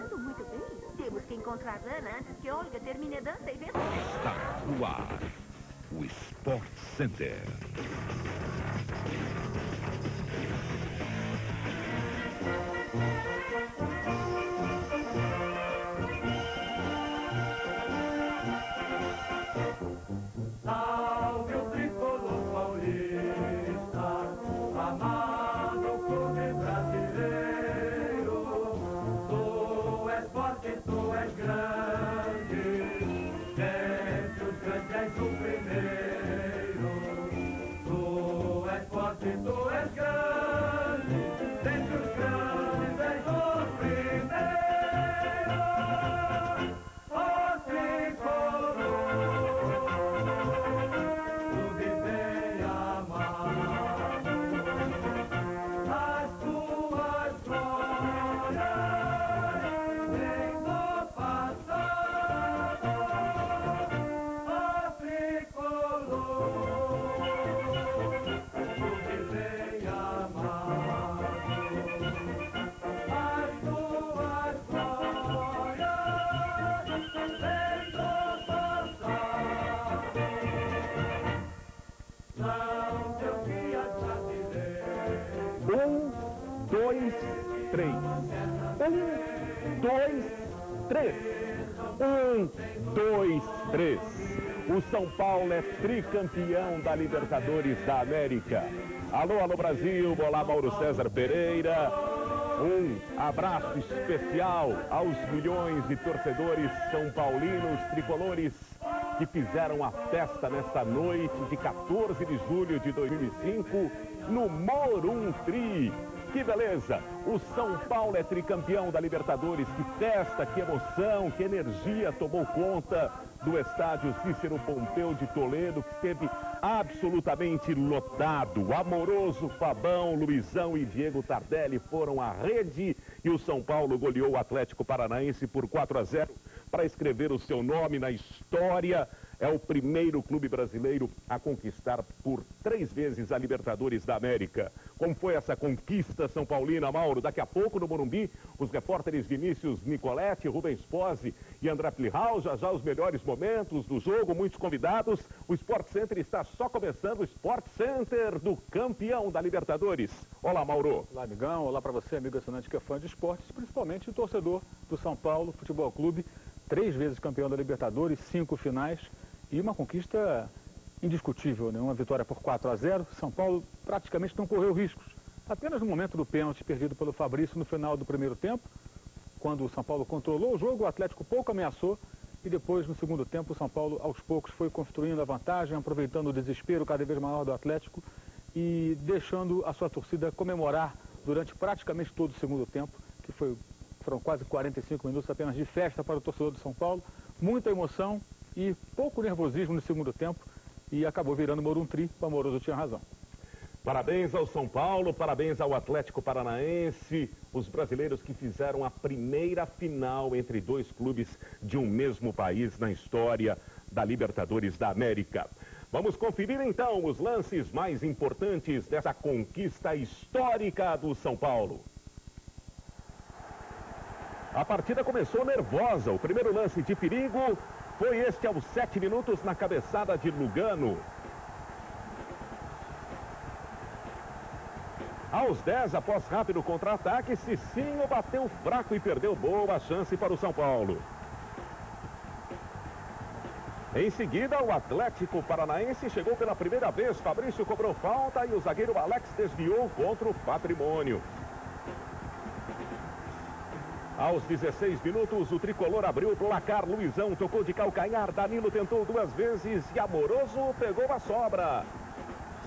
dançando muito bem. Temos que encontrar Ana antes que Olga termine a dança e vença. Está no ar o Sport Center. Salve o tricolor paulista, amado clube brasileiro. Tu és forte, tu és grande, entre os grandes és o primeiro. Tu és forte, tu és grande, entre os grandes és o primeiro. O tricolor. O São Paulo é tricampeão da Libertadores da América. Alô, alô Brasil, olá Mauro César Pereira. Um abraço especial aos milhões de torcedores são paulinos, tricolores, que fizeram a festa nesta noite de 14 de julho de 2005 no Morumbi. Que beleza! O São Paulo é tricampeão da Libertadores. Que festa, que emoção, que energia tomou conta do estádio Cícero Pompeu de Toledo, que esteve absolutamente lotado. Amoroso, Fabão, Luizão e Diego Tardelli foram à rede e o São Paulo goleou o Atlético Paranaense por 4-0 para escrever o seu nome na história. É o primeiro clube brasileiro a conquistar por 3 vezes a Libertadores da América. Como foi essa conquista São Paulina, Mauro? Daqui a pouco no Morumbi, os repórteres Vinícius Nicoletti, Rubens Pozzi e André Plihal, já os melhores momentos do jogo, muitos convidados. O Sport Center está só começando, o Sport Center do campeão da Libertadores. Olá, Mauro. Olá, amigão. Olá para você, amigo assinante que é fã de esportes, principalmente o torcedor do São Paulo Futebol Clube. 3 vezes campeão da Libertadores, 5 finais. E uma conquista indiscutível, né? Uma vitória por 4-0. São Paulo praticamente não correu riscos. Apenas no momento do pênalti perdido pelo Fabrício no final do primeiro tempo, quando o São Paulo controlou o jogo, o Atlético pouco ameaçou. E depois, no segundo tempo, o São Paulo, aos poucos, foi construindo a vantagem, aproveitando o desespero cada vez maior do Atlético e deixando a sua torcida comemorar durante praticamente todo o segundo tempo, que foram quase 45 minutos apenas de festa para o torcedor do São Paulo. Muita emoção e pouco nervosismo no segundo tempo e acabou virando Morumbi. O Amoroso tinha razão. Parabéns ao São Paulo, parabéns ao Atlético Paranaense, os brasileiros que fizeram a primeira final entre 2 clubes de um mesmo país na história da Libertadores da América. Vamos conferir então os lances mais importantes dessa conquista histórica do São Paulo. A partida começou nervosa, o primeiro lance de perigo foi este aos 7 minutos na cabeçada de Lugano. Aos 10, após rápido contra-ataque, Cicinho bateu fraco e perdeu boa chance para o São Paulo. Em seguida, o Atlético Paranaense chegou pela primeira vez. Fabrício cobrou falta e o zagueiro Alex desviou contra o Patrimônio. Aos 16 minutos, o tricolor abriu o placar. Luizão tocou de calcanhar, Danilo tentou 2 vezes e Amoroso pegou a sobra.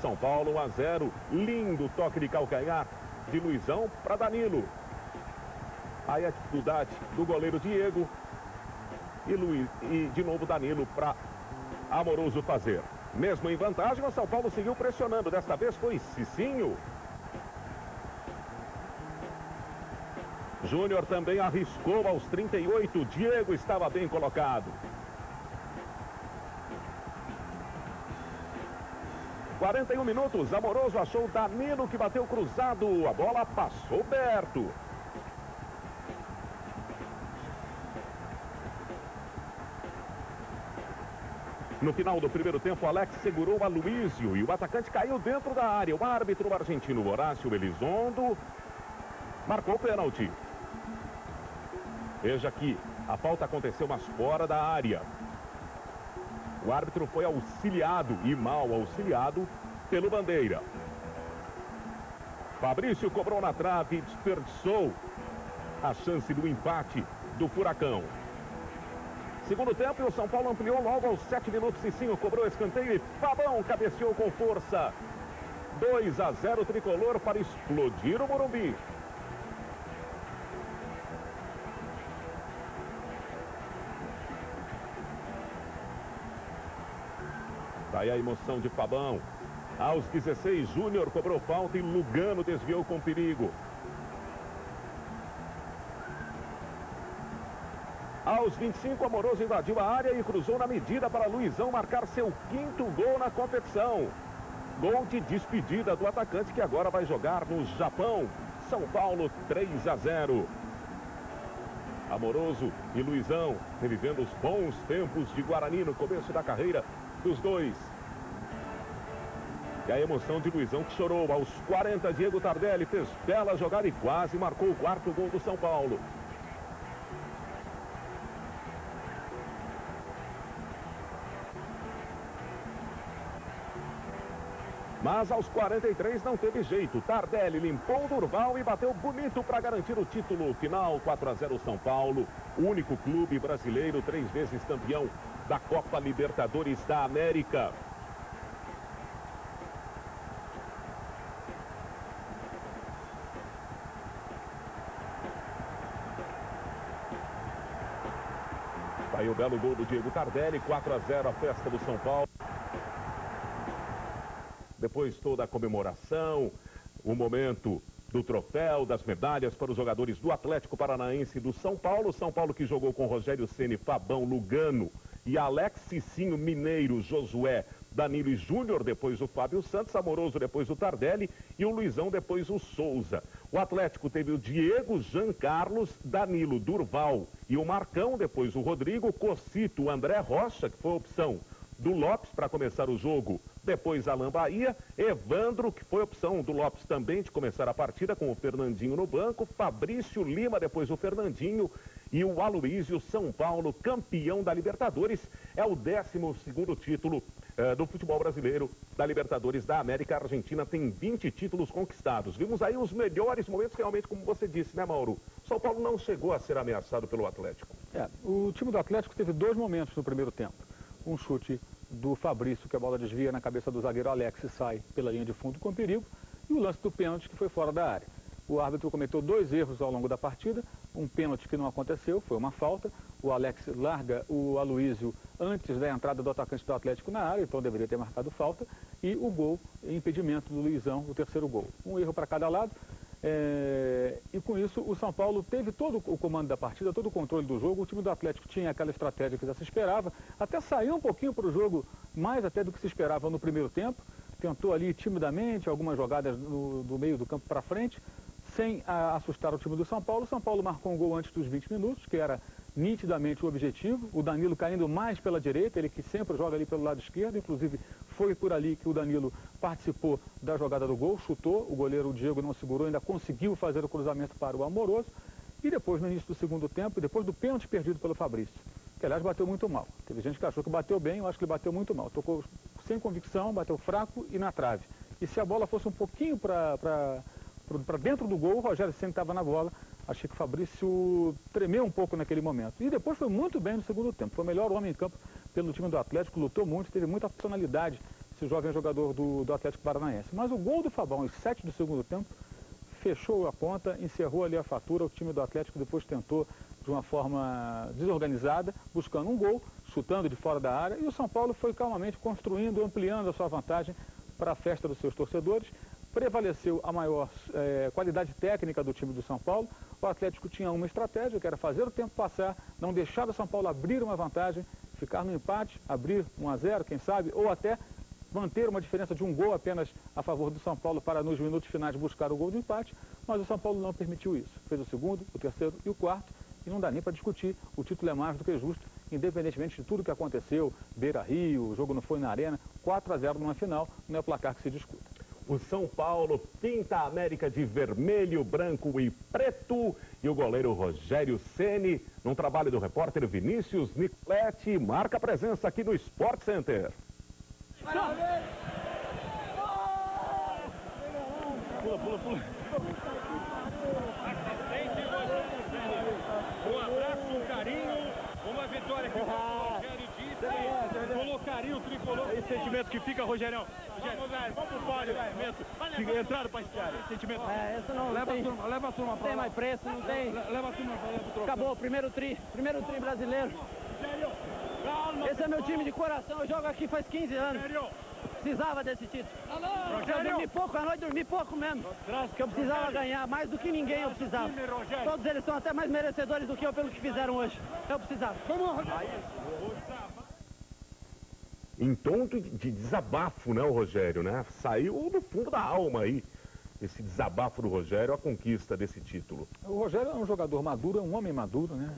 São Paulo 1-0, lindo toque de calcanhar de Luizão para Danilo. Aí a dificuldade do goleiro Diego e de novo Danilo para Amoroso fazer. Mesmo em vantagem, o São Paulo seguiu pressionando, desta vez foi Cicinho. Júnior também arriscou aos 38, Diego estava bem colocado. 41 minutos, Amoroso achou Danilo que bateu cruzado, a bola passou perto. No final do primeiro tempo, Alex segurou a Aloísio e o atacante caiu dentro da área. O árbitro argentino Horácio Elizondo marcou o pênalti. Veja aqui, a falta aconteceu, mas fora da área. O árbitro foi auxiliado, e mal auxiliado, pelo Bandeira. Fabrício cobrou na trave e desperdiçou a chance do empate do Furacão. Segundo tempo, e o São Paulo ampliou logo aos 7 minutos e 5, cobrou escanteio e Fabão cabeceou com força. 2-0 tricolor para explodir o Morumbi. Daí a emoção de Fabão. Aos 16, Júnior cobrou falta e Lugano desviou com perigo. Aos 25, Amoroso invadiu a área e cruzou na medida para Luizão marcar seu 5º gol na competição. Gol de despedida do atacante que agora vai jogar no Japão. São Paulo 3-0. Amoroso e Luizão revivendo os bons tempos de Guarani no começo da carreira dos dois. E a emoção de Luizão, que chorou. Aos 40, Diego Tardelli fez bela jogada e quase marcou o 4º gol do São Paulo. Mas aos 43 não teve jeito. Tardelli limpou o Durval e bateu bonito para garantir o título final. 4-0 São Paulo, único clube brasileiro 3 vezes campeão da Copa Libertadores da América. Aí o belo gol do Diego Tardelli, 4-0 a festa do São Paulo. Depois toda a comemoração, o momento do troféu, das medalhas para os jogadores do Atlético Paranaense e do São Paulo. São Paulo que jogou com Rogério Ceni, Fabão, Lugano e Alex Cicinho, Mineiro, Josué, Danilo e Júnior, depois o Fábio Santos, Amoroso depois o Tardelli e o Luizão depois o Souza. O Atlético teve o Diego, Jean Carlos, Danilo, Durval e o Marcão, depois o Rodrigo, Cocito, o André Rocha, que foi a opção do Lopes para começar o jogo, depois Alain Bahia, Evandro, que foi opção do Lopes também de começar a partida com o Fernandinho no banco, Fabrício Lima, depois o Fernandinho e o Aloísio. São Paulo, campeão da Libertadores, é o 12º título do futebol brasileiro da Libertadores da América. A Argentina tem 20 títulos conquistados. Vimos aí os melhores momentos, realmente, como você disse, né, Mauro? São Paulo não chegou a ser ameaçado pelo Atlético. O time do Atlético teve 2 momentos no primeiro tempo. Um chute do Fabrício, que a bola desvia na cabeça do zagueiro Alex e sai pela linha de fundo com perigo, e o lance do pênalti, que foi fora da área. O árbitro cometeu 2 erros ao longo da partida, um pênalti que não aconteceu, foi uma falta. O Alex larga o Aloísio antes da entrada do atacante do Atlético na área, então deveria ter marcado falta, e o gol, impedimento do Luizão, o 3º gol. Um erro para cada lado. E com isso o São Paulo teve todo o comando da partida, todo o controle do jogo. O time do Atlético tinha aquela estratégia que já se esperava, até saiu um pouquinho para o jogo, mais até do que se esperava no primeiro tempo. Tentou ali timidamente algumas jogadas do meio do campo para frente, sem assustar o time do São Paulo. O São Paulo marcou um gol antes dos 20 minutos, que era nitidamente o objetivo. O Danilo caindo mais pela direita, ele que sempre joga ali pelo lado esquerdo, inclusive foi por ali que o Danilo participou da jogada do gol, chutou, o goleiro Diego não segurou, ainda conseguiu fazer o cruzamento para o Amoroso. E depois, no início do segundo tempo, depois do pênalti perdido pelo Fabrício, que aliás bateu muito mal. Teve gente que achou que bateu bem, eu acho que ele bateu muito mal. Tocou sem convicção, bateu fraco e na trave. E se a bola fosse um pouquinho para dentro do gol, o Rogério Ceni estava na bola. Achei que o Fabrício tremeu um pouco naquele momento. E depois foi muito bem no segundo tempo. Foi o melhor homem em campo pelo time do Atlético, lutou muito, teve muita personalidade esse jovem jogador do Atlético Paranaense. Mas o gol do Fabão, aos 7 do segundo tempo, fechou a conta, encerrou ali a fatura. O time do Atlético depois tentou de uma forma desorganizada, buscando um gol, chutando de fora da área. E o São Paulo foi calmamente construindo, ampliando a sua vantagem para a festa dos seus torcedores. Prevaleceu a maior qualidade técnica do time do São Paulo. O Atlético tinha uma estratégia, que era fazer o tempo passar, não deixar o São Paulo abrir uma vantagem, ficar no empate, abrir 1-0, quem sabe, ou até manter uma diferença de um gol apenas a favor do São Paulo para nos minutos finais buscar o gol de empate, mas o São Paulo não permitiu isso. Fez o segundo, o terceiro e o quarto, e não dá nem para discutir. O título é mais do que justo, independentemente de tudo que aconteceu, Beira-Rio, o jogo não foi na Arena, 4-0 numa final, não é o placar que se discuta. O São Paulo pinta a América de vermelho, branco e preto. E o goleiro Rogério Ceni, num trabalho do repórter Vinícius Nicoletti, marca a presença aqui no Sport Center. Pula. Um abraço, um carinho, uma vitória que o Rogério disse. Colocaria o tricolor. Esse sentimento que fica, Rogério. Vamos pro pódio. Entrado para esse sentimento. Isso não leva a turma tem mais preço, não tem. Leva a turma para o troféu. Acabou o primeiro tri brasileiro. Esse é meu time de coração, eu jogo aqui faz 15 anos. Precisava desse título. Eu dormi pouco, à noite dormi pouco mesmo. Porque eu precisava ganhar, mais do que ninguém eu precisava. Todos eles são até mais merecedores do que eu pelo que fizeram hoje. Eu precisava. Em tom de desabafo, né, o Rogério, né? Saiu do fundo da alma aí, esse desabafo do Rogério, a conquista desse título. O Rogério é um jogador maduro, é um homem maduro, né?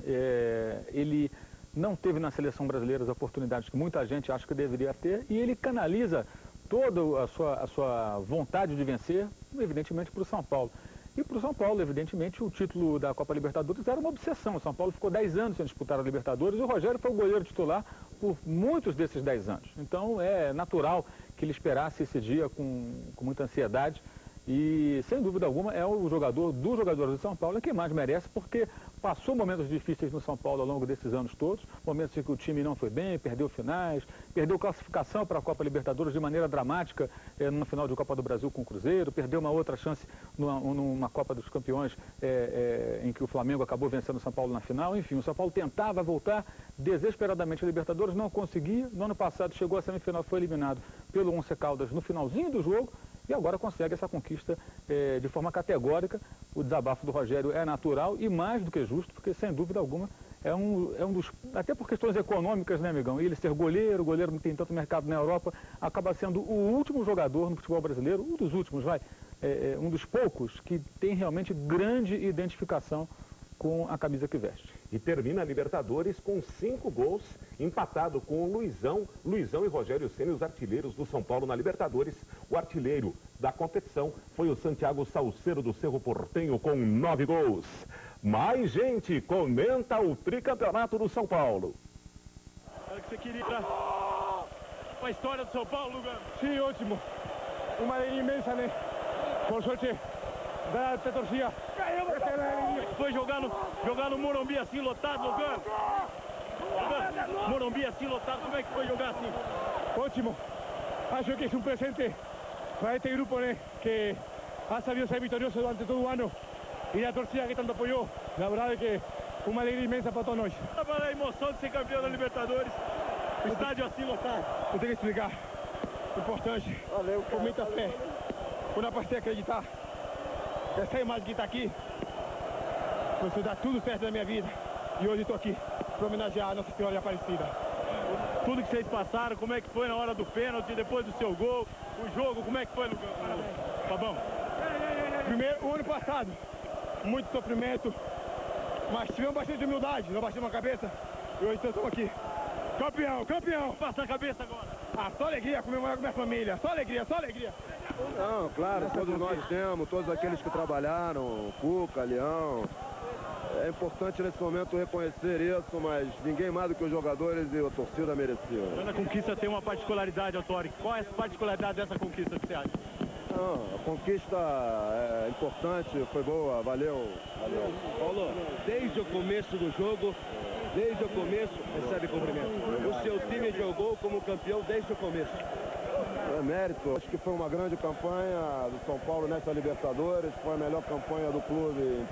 Ele não teve na seleção brasileira as oportunidades que muita gente acha que deveria ter e ele canaliza toda a sua vontade de vencer, evidentemente, para o São Paulo. E para o São Paulo, evidentemente, o título da Copa Libertadores era uma obsessão. O São Paulo ficou 10 anos sem disputar a Libertadores e o Rogério foi o goleiro titular por muitos desses 10 anos. Então é natural que ele esperasse esse dia com muita ansiedade. E, sem dúvida alguma, é o jogador dos jogadores do São Paulo que mais merece, porque passou momentos difíceis no São Paulo ao longo desses anos todos, momentos em que o time não foi bem, perdeu finais, perdeu classificação para a Copa Libertadores de maneira dramática no final de Copa do Brasil com o Cruzeiro, perdeu uma outra chance numa Copa dos Campeões em que o Flamengo acabou vencendo o São Paulo na final. Enfim, o São Paulo tentava voltar desesperadamente a Libertadores, não conseguia. No ano passado chegou à semifinal, foi eliminado pelo Once Caldas no finalzinho do jogo, e agora consegue essa conquista de forma categórica. O desabafo do Rogério é natural e mais do que justo, porque sem dúvida alguma é um dos... Até por questões econômicas, né, amigão? Ele ser goleiro, o goleiro não tem tanto mercado na Europa, acaba sendo o último jogador no futebol brasileiro, um dos últimos, um dos poucos que tem realmente grande identificação com a camisa que veste. E termina a Libertadores com 5 gols, empatado com o Luizão e Rogério Ceni, os artilheiros do São Paulo na Libertadores. O artilheiro da competição foi o Santiago Salcedo do Cerro Porteño com 9 gols. Mais gente comenta o tricampeonato do São Paulo. Era que você queria a história do São Paulo, Lugano? Sim, ótimo. Uma alegria imensa, né? Por sorte, da torcida. Foi jogar no Morumbi assim lotado, Lugano? Morumbi assim lotado, como é que foi jogar assim? Ótimo. Acho que é um presente para este grupo, né? Que ha sabido ser vitorioso durante todo o ano. E a torcida que tanto apoiou. Na verdade é que uma alegria imensa para todos nós. Para a emoção de ser campeão da Libertadores. O estádio assim lotado. Eu tenho que explicar. Importante. Valeu, com muita fé. Quando eu passei a acreditar. Essa imagem que está aqui. Foi dar tudo certo na minha vida. E hoje estou aqui para homenagear a Nossa Senhora de Aparecida. Tudo que vocês passaram, como é que foi na hora do pênalti, depois do seu gol, o jogo, como é que foi, Fabão? Primeiro, o ano passado, muito sofrimento, mas tivemos bastante humildade, não baixamos a cabeça e hoje estamos aqui. Campeão, campeão! Passa a cabeça agora! Ah, só alegria, comemorar com minha família, só alegria, só alegria! Não, claro, todos nós temos, todos aqueles que trabalharam, Cuca, Leão. É importante nesse momento reconhecer isso, mas ninguém mais do que os jogadores e a torcida merecia. Cada conquista tem uma particularidade, Autori. Qual é a particularidade dessa conquista que você acha? Não, a conquista é importante, foi boa, valeu. Paulo, desde o começo do jogo, desde o começo, recebe cumprimento. O seu time jogou como campeão desde o começo. É mérito, acho que foi uma grande campanha do São Paulo nessa Libertadores, foi a melhor campanha do clube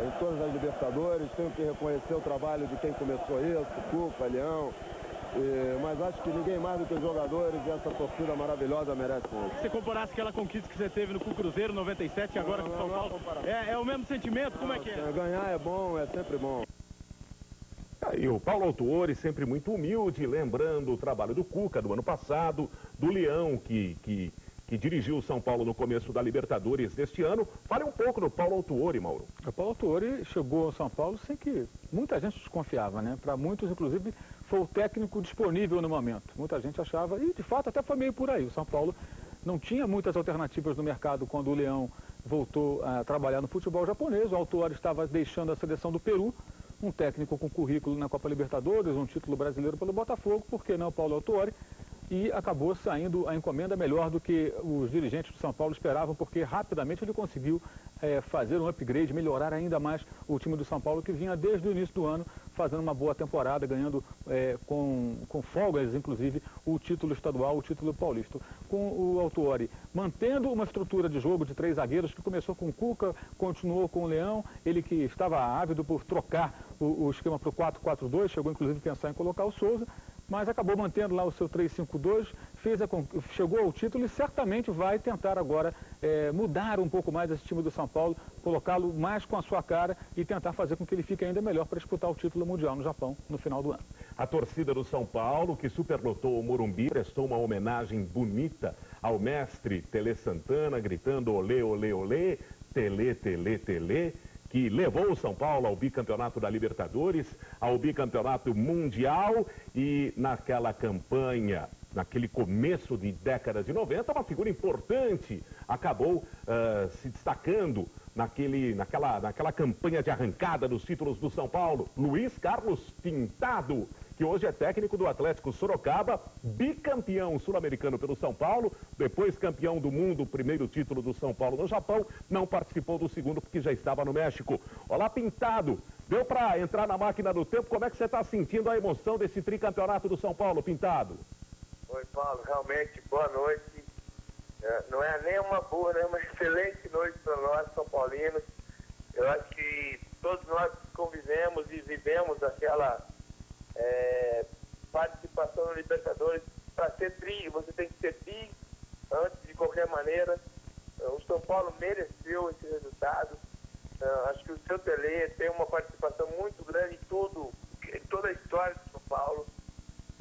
em todas as Libertadores. Tenho que reconhecer o trabalho de quem começou isso, Cuca, Leão. Mas acho que ninguém mais do que os jogadores e essa torcida maravilhosa merece isso. Se você comparasse aquela conquista que você teve no Cruzeiro 97 e agora com o São Paulo, é o mesmo sentimento? Como é que é? Ganhar é bom, é sempre bom. E o Paulo Autuori, sempre muito humilde, lembrando o trabalho do Cuca do ano passado, do Leão, que que dirigiu o São Paulo no começo da Libertadores deste ano. Fale um pouco do Paulo Autuori, Mauro. O Paulo Autuori chegou ao São Paulo sem que muita gente desconfiava, né? Para muitos, inclusive, foi o técnico disponível no momento. Muita gente achava, e de fato até foi meio por aí. O São Paulo não tinha muitas alternativas no mercado quando o Leão voltou a trabalhar no futebol japonês. O Autuori estava deixando a seleção do Peru, um técnico com currículo na Copa Libertadores, um título brasileiro pelo Botafogo, por que não o Paulo Autuori? E acabou saindo a encomenda melhor do que os dirigentes do São Paulo esperavam, porque rapidamente ele conseguiu fazer um upgrade, melhorar ainda mais o time do São Paulo, que vinha desde o início do ano fazendo uma boa temporada, ganhando com folgas, inclusive, o título estadual, o título paulista. Com o Autuori mantendo uma estrutura de jogo de 3 zagueiros, que começou com o Cuca, continuou com o Leão, ele que estava ávido por trocar o esquema para o 4-4-2, chegou inclusive a pensar em colocar o Souza, mas acabou mantendo lá o seu 3-5-2, chegou ao título e certamente vai tentar agora mudar um pouco mais esse time do São Paulo, colocá-lo mais com a sua cara e tentar fazer com que ele fique ainda melhor para disputar o título mundial no Japão no final do ano. A torcida do São Paulo, que superlotou o Morumbi, prestou uma homenagem bonita ao mestre Tele Santana, gritando olê, olê, olê, Tele, Tele, Tele, que levou o São Paulo ao bicampeonato da Libertadores, ao bicampeonato mundial e naquela campanha, naquele começo de década de 90, uma figura importante acabou se destacando naquela campanha de arrancada dos títulos do São Paulo, Luiz Carlos Pintado, que hoje é técnico do Atlético Sorocaba, bicampeão sul-americano pelo São Paulo, depois campeão do mundo, o primeiro título do São Paulo no Japão, não participou do segundo porque já estava no México. Olá, Pintado, deu para entrar na máquina do tempo, como é que você está sentindo a emoção desse tricampeonato do São Paulo, Pintado? Oi, Paulo, realmente, boa noite. Não é nem uma boa, né? Uma excelente noite para nós, São Paulinos. Eu acho que todos nós convivemos e vivemos aquela participação no Libertadores. Para ser tri, você tem que ser tri antes de qualquer maneira. O São Paulo mereceu esse resultado. Acho que o seu Tele tem uma participação muito grande em toda a história do São Paulo.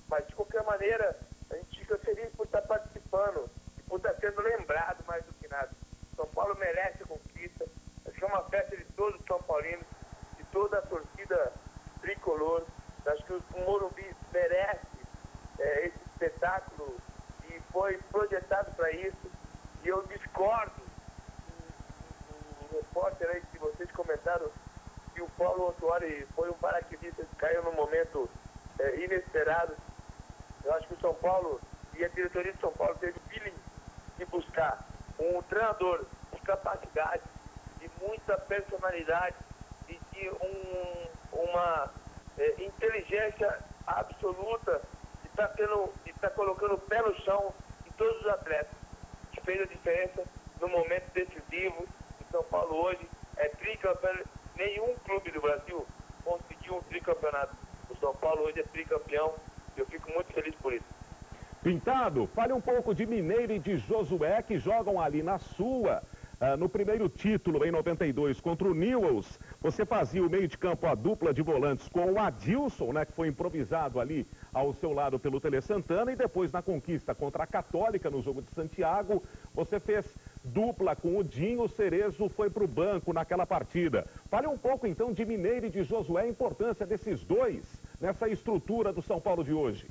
Mas de qualquer maneira, a gente fica feliz por estar participando e por estar sendo lembrado mais do que nada. São Paulo merece a conquista. Acho que é uma festa de todos os São Paulinos, de toda a torcida tricolor. Acho que o Morumbi merece esse espetáculo e foi projetado para isso. E eu discordo do repórter aí que vocês comentaram que o Paulo Autuori foi um paraquedista que caiu num momento inesperado. Eu acho que o São Paulo e a diretoria de São Paulo teve o feeling de buscar um treinador de capacidade, de muita personalidade e de uma inteligência absoluta de estar colocando o pé no chão em todos os atletas, que fez a diferença no momento decisivo. O São Paulo hoje é tricampeão. Nenhum clube do Brasil conseguiu um tricampeonato. O São Paulo hoje é tricampeão e eu fico muito feliz por isso. Pintado, fale um pouco de Mineiro e de Josué, que jogam ali na sua. No primeiro título, em 92, contra o Newell's, você fazia o meio de campo, a dupla de volantes com o Adilson, né, que foi improvisado ali ao seu lado pelo Tele Santana, e depois na conquista contra a Católica, no jogo de Santiago, você fez dupla com o Dinho. O Cerezo foi para o banco naquela partida. Fale um pouco, então, de Mineiro e de Josué, a importância desses dois nessa estrutura do São Paulo de hoje.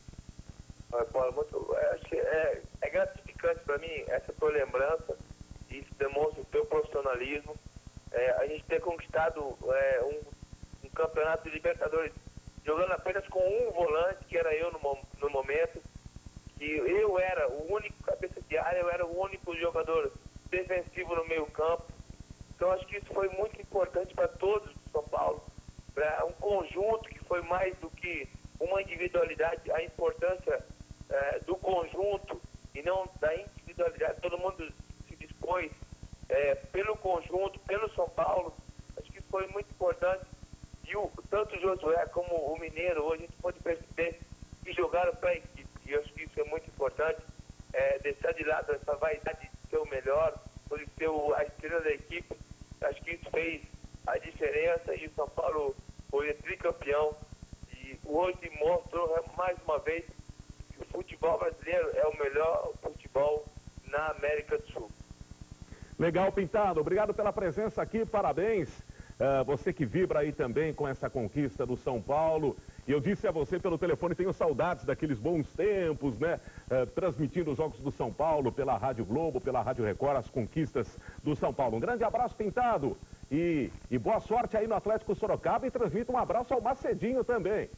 Paulo, acho que é gratificante para mim essa tua lembrança. Isso demonstra o teu profissionalismo. A gente ter conquistado um campeonato de Libertadores jogando apenas com um volante, que era eu no momento, que eu era o único cabeça de área, eu era o único jogador defensivo no meio campo. Então acho que isso foi muito importante para todos do São Paulo, para um conjunto que foi mais do que uma individualidade, a importância do conjunto e não da individualidade. Todo mundo se dispôs pelo conjunto, pelo São Paulo. Acho que foi muito importante. E tanto o Josué como o Mineiro, hoje a gente pode perceber que jogaram para a equipe. E eu acho que isso é muito importante, deixar de lado essa vaidade de ser o melhor, por ser a estrela da equipe. Acho que isso fez a diferença e o São Paulo foi tricampeão. E hoje mostrou mais uma vez que o futebol brasileiro é o melhor futebol na América do Legal, Pintado. Obrigado pela presença aqui, parabéns. Você que vibra aí também com essa conquista do São Paulo. E eu disse a você pelo telefone, tenho saudades daqueles bons tempos, né? Transmitindo os jogos do São Paulo pela Rádio Globo, pela Rádio Record, as conquistas do São Paulo. Um grande abraço, Pintado. E boa sorte aí no Atlético Sorocaba e transmita um abraço ao Macedinho também.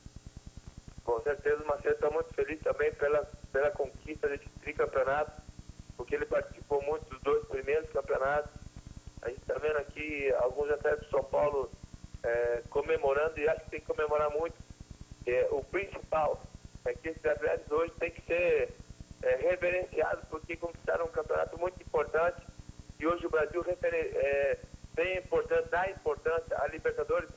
Com certeza o Macedo está muito feliz também pela conquista desse tricampeonato, porque ele participou muito dos 2 primeiros campeonatos. A gente está vendo aqui alguns atletas do São Paulo comemorando, e acho que tem que comemorar muito. O principal é que esses atletas hoje têm que ser reverenciados, porque conquistaram um campeonato muito importante, e hoje o Brasil dá importância à Libertadores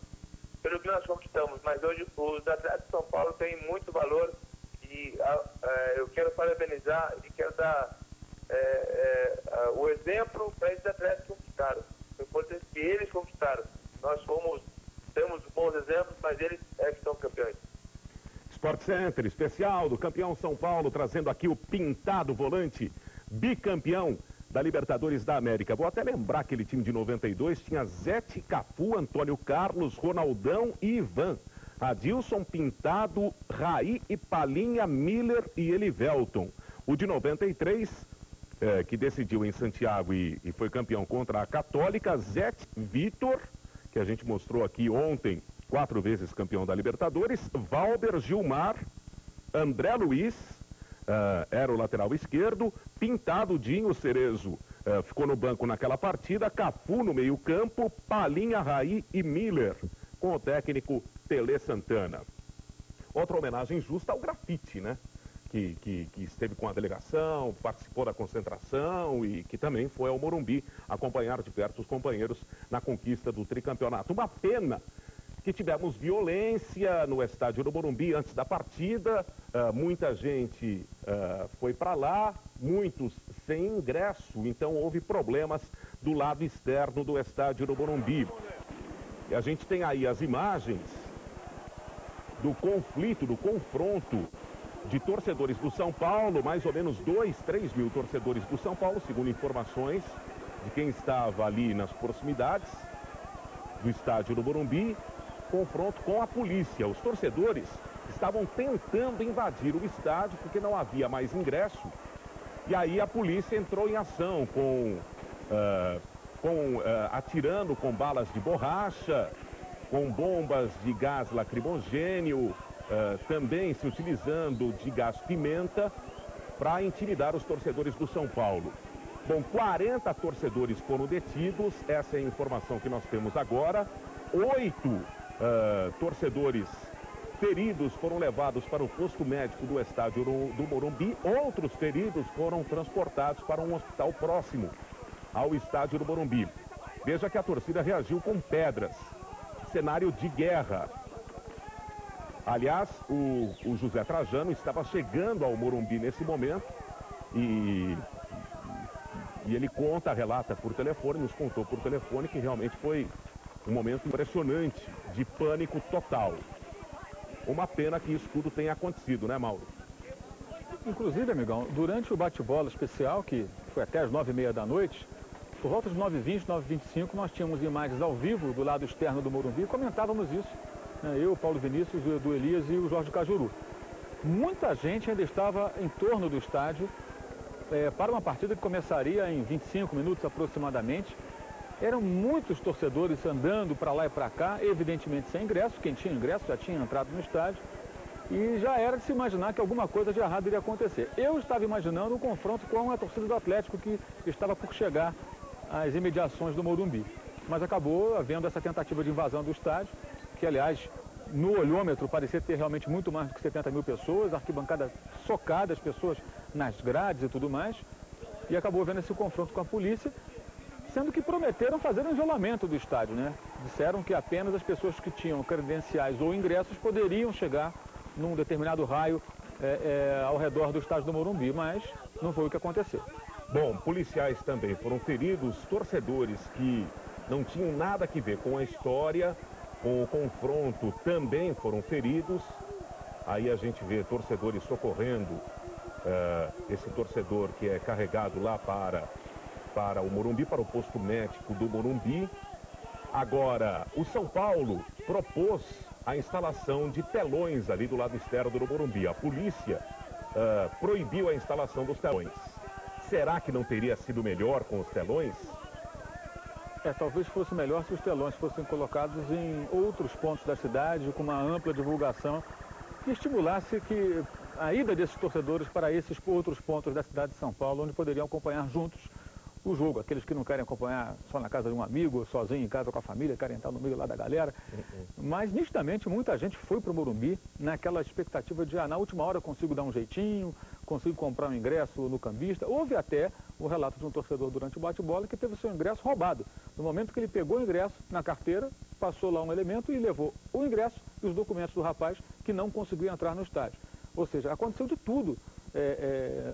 pelo que nós conquistamos, mas hoje os atletas de São Paulo têm muito valor, e eu quero parabenizar e quero dar o exemplo para esses atletas que conquistaram. O importante é que eles conquistaram. Nós temos bons exemplos, mas eles que são campeões. Sport Center especial do campeão São Paulo, trazendo aqui o Pintado, volante bicampeão da Libertadores da América. Vou até lembrar aquele time de 92, tinha Zete, Cafu, Antônio Carlos, Ronaldão e Ivan. Adilson, Pintado, Raí e Palinha, Miller e Elivelton. O de 93, que decidiu em Santiago e foi campeão contra a Católica, Zete, Vitor, que a gente mostrou aqui ontem, 4 vezes campeão da Libertadores, Valber, Gilmar, André Luiz, era o lateral esquerdo, Pintado, Dinho, Cerezo ficou no banco naquela partida, Cafu no meio campo, Palinha, Raí e Miller, com o técnico Tele Santana. Outra homenagem justa ao Grafite, né? Que esteve com a delegação, participou da concentração e que também foi ao Morumbi acompanhar de perto os companheiros na conquista do tricampeonato. Uma pena que tivemos violência no estádio do Morumbi antes da partida, muita gente foi para lá, muitos sem ingresso, então houve problemas do lado externo do estádio do Morumbi. E a gente tem aí as imagens do conflito, do confronto de torcedores do São Paulo, mais ou menos 2-3 mil torcedores do São Paulo, segundo informações de quem estava ali nas proximidades do estádio do Morumbi, confronto com a polícia. Os torcedores estavam tentando invadir o estádio porque não havia mais ingresso, e aí a polícia entrou em ação atirando com balas de borracha, com bombas de gás lacrimogêneo, também se utilizando de gás pimenta para intimidar os torcedores do São Paulo. Bom, 40 torcedores foram detidos, essa é a informação que nós temos agora. 8 torcedores feridos foram levados para o posto médico do estádio do Morumbi. Outros feridos foram transportados para um hospital próximo ao estádio do Morumbi. Veja que a torcida reagiu com pedras. Cenário de guerra. Aliás, o José Trajano estava chegando ao Morumbi nesse momento e ele relata por telefone, nos contou por telefone que realmente foi um momento impressionante, de pânico total. Uma pena que isso tudo tenha acontecido, né, Mauro? Inclusive, amigão, durante o bate-bola especial, que foi até as 9h30 da noite, por volta de 9h20, 9h25, nós tínhamos imagens ao vivo do lado externo do Morumbi e comentávamos isso. Eu, Paulo Vinícius, o Edu Elias e o Jorge Cajuru. Muita gente ainda estava em torno do estádio para uma partida que começaria em 25 minutos aproximadamente. Eram muitos torcedores andando para lá e para cá, evidentemente sem ingresso. Quem tinha ingresso já tinha entrado no estádio. E já era de se imaginar que alguma coisa de errado iria acontecer. Eu estava imaginando um confronto com a torcida do Atlético que estava por chegar às imediações do Morumbi. Mas acabou havendo essa tentativa de invasão do estádio, que, aliás, no olhômetro parecia ter realmente muito mais do que 70 mil pessoas, arquibancada socada, as pessoas nas grades e tudo mais, e acabou havendo esse confronto com a polícia, sendo que prometeram fazer um isolamento do estádio, né? Disseram que apenas as pessoas que tinham credenciais ou ingressos poderiam chegar num determinado raio ao redor do estádio do Morumbi, mas não foi o que aconteceu. Bom, policiais também foram feridos, torcedores que não tinham nada a ver com a história, com o confronto, também foram feridos. Aí a gente vê torcedores socorrendo esse torcedor que é carregado lá para para o Morumbi, para o posto médico do Morumbi. Agora, o São Paulo propôs a instalação de telões ali do lado externo do Morumbi. A polícia proibiu a instalação dos telões. Será que não teria sido melhor com os telões? Talvez fosse melhor se os telões fossem colocados em outros pontos da cidade, com uma ampla divulgação, que estimulasse a ida desses torcedores para esses outros pontos da cidade de São Paulo, onde poderiam acompanhar juntos o jogo. Aqueles que não querem acompanhar só na casa de um amigo, sozinho em casa com a família, querem estar no meio lá da galera. Mas, nitidamente, muita gente foi para o Morumbi naquela expectativa de, na última hora eu consigo dar um jeitinho, consigo comprar um ingresso no cambista. Houve até o relato de um torcedor durante o bate-bola que teve o seu ingresso roubado. No momento que ele pegou o ingresso na carteira, passou lá um elemento e levou o ingresso e os documentos do rapaz que não conseguiu entrar no estádio. Ou seja, aconteceu de tudo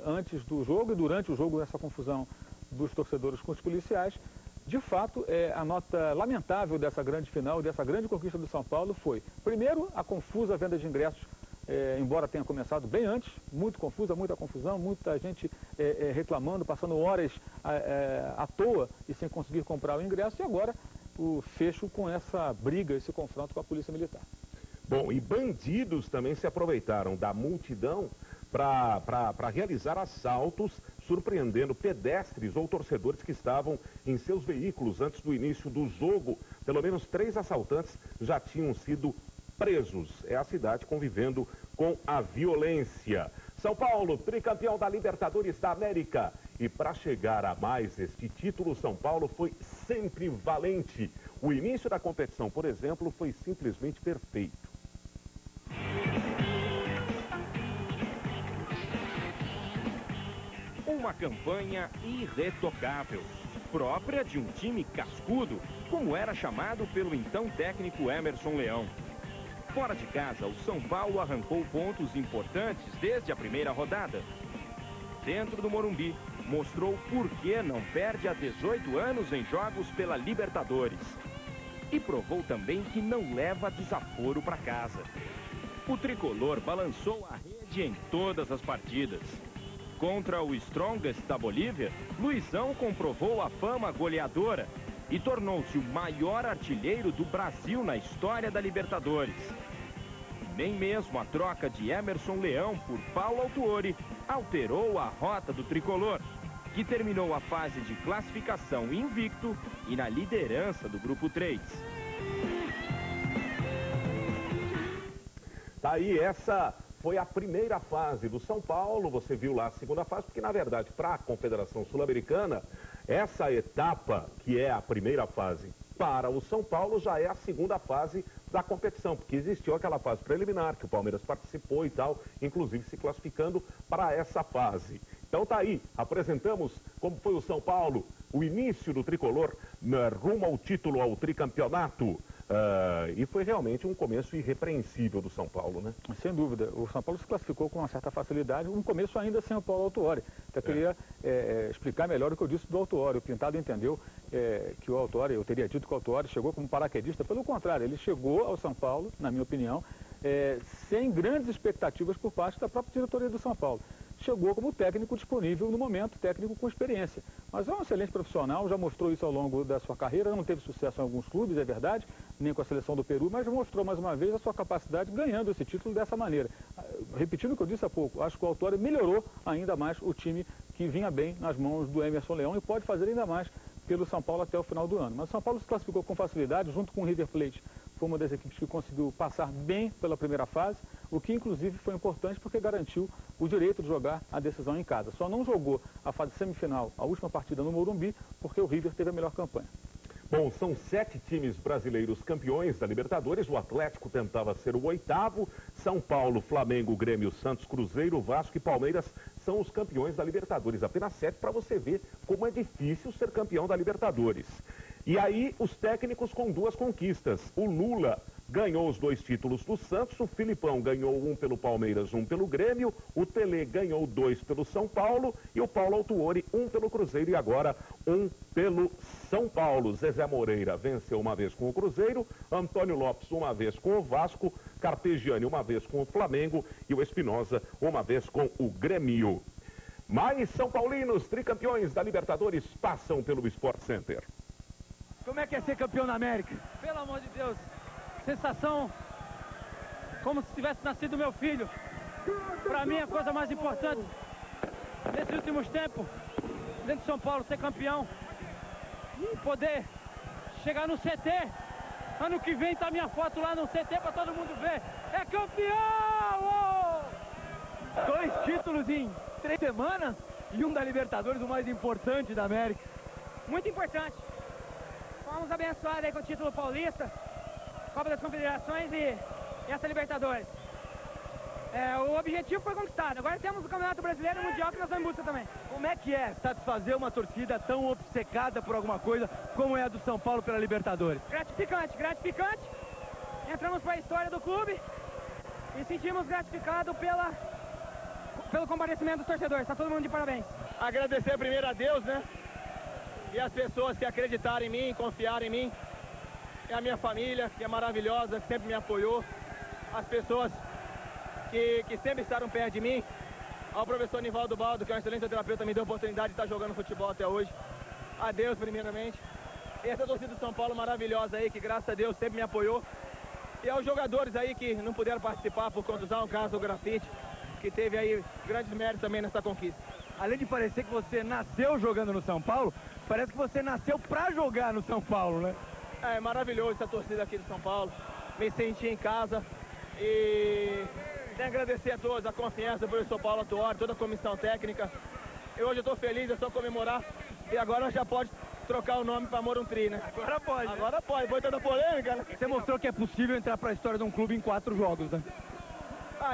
antes do jogo e durante o jogo, essa confusão dos torcedores com os policiais. De fato, a nota lamentável dessa grande final, dessa grande conquista do São Paulo foi, primeiro, a confusa venda de ingressos, embora tenha começado bem antes, muito confusa, muita confusão, muita gente reclamando, passando horas à toa e sem conseguir comprar o ingresso, e agora o fecho com essa briga, esse confronto com a Polícia Militar. Bom, e bandidos também se aproveitaram da multidão para realizar assaltos, surpreendendo pedestres ou torcedores que estavam em seus veículos antes do início do jogo. Pelo menos 3 assaltantes já tinham sido presos. É a cidade convivendo com a violência. São Paulo, tricampeão da Libertadores da América. E para chegar a mais este título, São Paulo foi sempre valente. O início da competição, por exemplo, foi simplesmente perfeito. Uma campanha irretocável, própria de um time cascudo, como era chamado pelo então técnico Emerson Leão. Fora de casa, o São Paulo arrancou pontos importantes desde a primeira rodada. Dentro do Morumbi, mostrou por que não perde há 18 anos em jogos pela Libertadores. E provou também que não leva desaforo para casa. O tricolor balançou a rede em todas as partidas. Contra o Strongest da Bolívia, Luizão comprovou a fama goleadora e tornou-se o maior artilheiro do Brasil na história da Libertadores. Nem mesmo a troca de Emerson Leão por Paulo Autuori alterou a rota do tricolor, que terminou a fase de classificação invicto e na liderança do Grupo 3. Tá aí, essa foi a primeira fase do São Paulo. Você viu lá a segunda fase, porque na verdade para a Confederação Sul-Americana, essa etapa que é a primeira fase para o São Paulo já é a segunda fase da competição, porque existiu aquela fase preliminar que o Palmeiras participou e tal, inclusive se classificando para essa fase. Então tá aí, apresentamos como foi o São Paulo, o início do tricolor rumo ao título, ao tricampeonato. E foi realmente um começo irrepreensível do São Paulo, né? Sem dúvida. O São Paulo se classificou com uma certa facilidade, um começo ainda sem o Paulo Autuori. Até queria explicar melhor o que eu disse do Autuori. O Pintado entendeu que o Autuori, eu teria dito que o Autuori chegou como paraquedista. Pelo contrário, ele chegou ao São Paulo, na minha opinião, sem grandes expectativas por parte da própria diretoria do São Paulo. Chegou como técnico disponível no momento, técnico com experiência. Mas é um excelente profissional, já mostrou isso ao longo da sua carreira, não teve sucesso em alguns clubes, é verdade, nem com a seleção do Peru, mas mostrou mais uma vez a sua capacidade ganhando esse título dessa maneira. Repetindo o que eu disse há pouco, acho que o Autuori melhorou ainda mais o time que vinha bem nas mãos do Emerson Leão e pode fazer ainda mais pelo São Paulo até o final do ano. Mas o São Paulo se classificou com facilidade, junto com o River Plate. Foi uma das equipes que conseguiu passar bem pela primeira fase, o que inclusive foi importante porque garantiu o direito de jogar a decisão em casa. Só não jogou a fase semifinal, a última partida no Morumbi, porque o River teve a melhor campanha. Bom, são 7 times brasileiros campeões da Libertadores. O Atlético tentava ser o 8º. São Paulo, Flamengo, Grêmio, Santos, Cruzeiro, Vasco e Palmeiras são os campeões da Libertadores. Apenas 7 para você ver como é difícil ser campeão da Libertadores. E aí, os técnicos com 2 conquistas. O Lula ganhou os 2 títulos do Santos, o Filipão ganhou 1 pelo Palmeiras, 1 pelo Grêmio, o Tele ganhou 2 pelo São Paulo e o Paulo Autuori 1 pelo Cruzeiro e agora 1 pelo São Paulo. Zezé Moreira venceu uma vez com o Cruzeiro, Antônio Lopes uma vez com o Vasco, Carpegiani uma vez com o Flamengo e o Espinosa uma vez com o Grêmio. Mais São Paulinos, tricampeões da Libertadores, passam pelo Sport Center. Como é que é ser campeão da América? Pelo amor de Deus, sensação como se tivesse nascido meu filho. Para mim, a coisa mais importante nesses últimos tempos, dentro de São Paulo, ser campeão e poder chegar no CT. Ano que vem tá minha foto lá no CT para todo mundo ver. É campeão! 2 títulos em 3 semanas e um da Libertadores, o mais importante da América. Muito importante. Fomos abençoados aí com o título paulista, Copa das Confederações e essa Libertadores. O objetivo foi conquistado. Agora temos o Campeonato Brasileiro e o Mundial que nós vamos em busca também. Como é que é satisfazer uma torcida tão obcecada por alguma coisa como é a do São Paulo pela Libertadores? Gratificante, gratificante. Entramos para a história do clube e sentimos gratificado pelo comparecimento dos torcedores. Está todo mundo de parabéns. Agradecer primeiro a Deus, né? E as pessoas que acreditaram em mim, confiaram em mim. E a minha família, que é maravilhosa, que sempre me apoiou. As pessoas que sempre estavam perto de mim. Ao professor Nivaldo Baldo, que é um excelente terapeuta, me deu a oportunidade de estar jogando futebol até hoje. A Deus, primeiramente. E essa torcida do São Paulo maravilhosa aí, que graças a Deus sempre me apoiou. E aos jogadores aí que não puderam participar por contusão, o caso do Grafite, que teve aí grandes méritos também nessa conquista. Além de parecer que você nasceu jogando no São Paulo, parece que você nasceu pra jogar no São Paulo, né? É maravilhoso essa torcida aqui do São Paulo. Me senti em casa e tenho que agradecer a todos a confiança do professor Paulo Autuori, toda a comissão técnica. E hoje eu estou feliz, é só comemorar. E agora já pode trocar o nome para Morumbi, né? Agora pode. Agora pode, foi toda polêmica, né? Você mostrou que é possível entrar para a história de um clube em 4 jogos, né?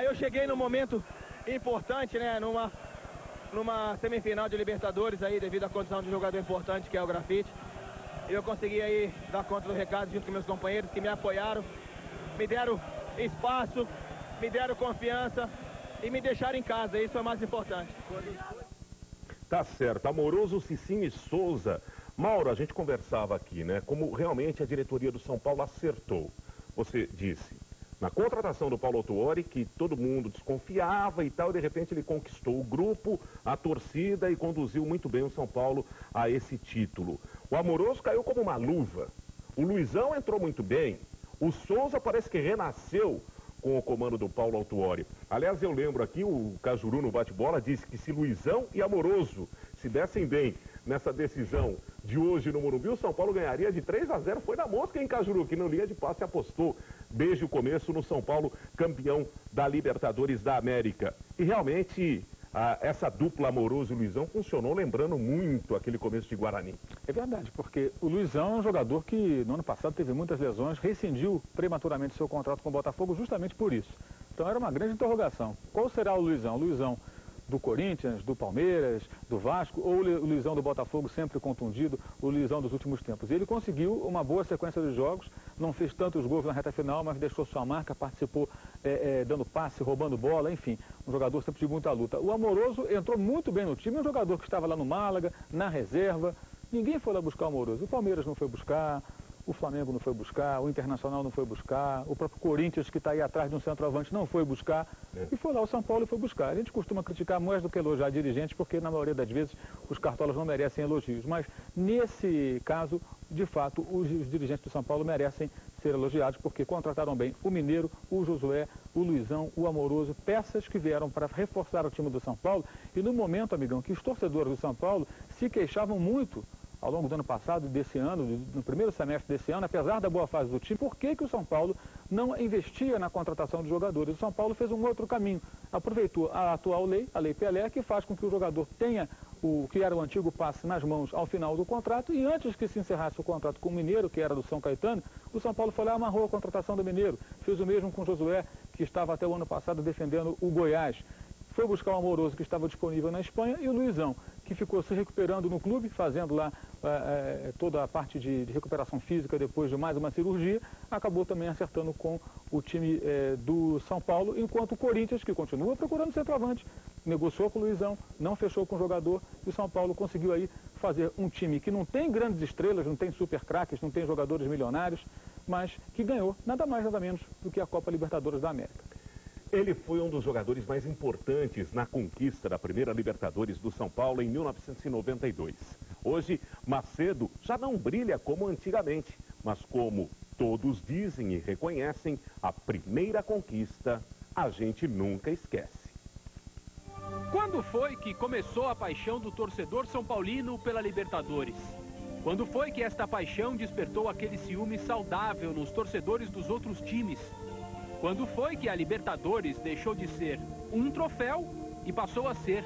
Eu cheguei num momento importante, né? Numa semifinal de Libertadores aí, devido à condição de um jogador importante, que é o Grafite. E eu consegui aí dar conta do recado junto com meus companheiros que me apoiaram, me deram espaço, me deram confiança e me deixaram em casa. Isso é o mais importante. Tá certo. Amoroso, Cicinho e Souza. Mauro, a gente conversava aqui, né? Como realmente a diretoria do São Paulo acertou. Você disse, na contratação do Paulo Autuori, que todo mundo desconfiava e tal, e de repente ele conquistou o grupo, a torcida e conduziu muito bem o São Paulo a esse título. O Amoroso caiu como uma luva. O Luizão entrou muito bem. O Souza parece que renasceu com o comando do Paulo Autuori. Aliás, eu lembro aqui, o Cajuru no bate-bola disse que se Luizão e Amoroso se dessem bem nessa decisão de hoje no Morumbi, o São Paulo ganharia de 3-0. Foi na mosca em Cajuru, que no linha de passe apostou desde o começo no São Paulo, campeão da Libertadores da América. E realmente essa dupla Amoroso e Luizão funcionou, lembrando muito aquele começo de Guarani. É verdade, porque o Luizão é um jogador que no ano passado teve muitas lesões, rescindiu prematuramente seu contrato com o Botafogo justamente por isso. Então era uma grande interrogação. Qual será o Luizão? O Luizão do Corinthians, do Palmeiras, do Vasco, ou o Luizão do Botafogo sempre contundido, o Luizão dos últimos tempos. E ele conseguiu uma boa sequência de jogos, não fez tantos gols na reta final, mas deixou sua marca, participou dando passe, roubando bola, enfim, um jogador sempre de muita luta. O Amoroso entrou muito bem no time, um jogador que estava lá no Málaga, na reserva, ninguém foi lá buscar o Amoroso. O Palmeiras não foi buscar, o Flamengo não foi buscar, o Internacional não foi buscar, o próprio Corinthians, que está aí atrás de um centroavante, não foi buscar. E foi lá o São Paulo e foi buscar. A gente costuma criticar mais do que elogiar dirigentes, porque na maioria das vezes os cartolas não merecem elogios. Mas nesse caso, de fato, os dirigentes do São Paulo merecem ser elogiados, porque contrataram bem o Mineiro, o Josué, o Luizão, o Amoroso, peças que vieram para reforçar o time do São Paulo. E no momento, amigão, que os torcedores do São Paulo se queixavam muito ao longo do ano passado, desse ano, no primeiro semestre desse ano, apesar da boa fase do time, por que o São Paulo não investia na contratação de jogadores? O São Paulo fez um outro caminho, aproveitou a atual lei, a Lei Pelé, que faz com que o jogador tenha o que era o antigo passe nas mãos ao final do contrato, e antes que se encerrasse o contrato com o Mineiro, que era do São Caetano, o São Paulo foi lá e amarrou a contratação do Mineiro. Fez o mesmo com o Josué, que estava até o ano passado defendendo o Goiás. Foi buscar o Amoroso, que estava disponível na Espanha, e o Luizão, que ficou se recuperando no clube, fazendo lá toda a parte de recuperação física depois de mais uma cirurgia, acabou também acertando com o time do São Paulo, enquanto o Corinthians, que continua procurando centroavante, negociou com o Luizão, não fechou com o jogador, e o São Paulo conseguiu aí fazer um time que não tem grandes estrelas, não tem super craques, não tem jogadores milionários, mas que ganhou nada mais nada menos do que a Copa Libertadores da América. Ele foi um dos jogadores mais importantes na conquista da primeira Libertadores do São Paulo em 1992. Hoje, Macedo já não brilha como antigamente, mas como todos dizem e reconhecem, a primeira conquista a gente nunca esquece. Quando foi que começou a paixão do torcedor são paulino pela Libertadores? Quando foi que esta paixão despertou aquele ciúme saudável nos torcedores dos outros times? Quando foi que a Libertadores deixou de ser um troféu e passou a ser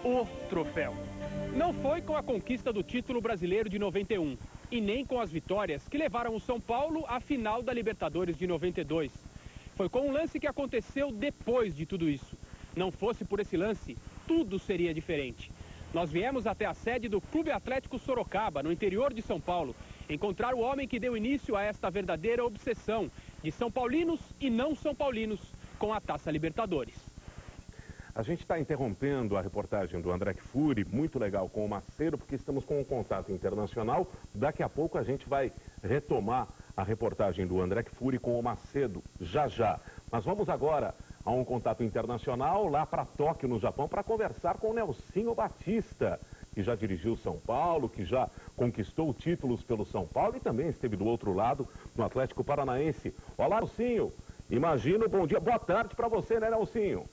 o troféu? Não foi com a conquista do título brasileiro de 91 e nem com as vitórias que levaram o São Paulo à final da Libertadores de 92. Foi com um lance que aconteceu depois de tudo isso. Não fosse por esse lance, tudo seria diferente. Nós viemos até a sede do Clube Atlético Sorocaba, no interior de São Paulo, encontrar o homem que deu início a esta verdadeira obsessão de São Paulinos e não São Paulinos com a Taça Libertadores. A gente está interrompendo a reportagem do André Kfouri, muito legal com o Macedo, porque estamos com um contato internacional. Daqui a pouco a gente vai retomar a reportagem do André Kfouri com o Macedo, já já. Mas vamos agora a um contato internacional lá para Tóquio, no Japão, para conversar com o Nelsinho Batista, que já dirigiu São Paulo, que já conquistou títulos pelo São Paulo e também esteve do outro lado no Atlético Paranaense. Olá, Nelsinho. Imagino, bom dia, boa tarde para você, né, Nelsinho?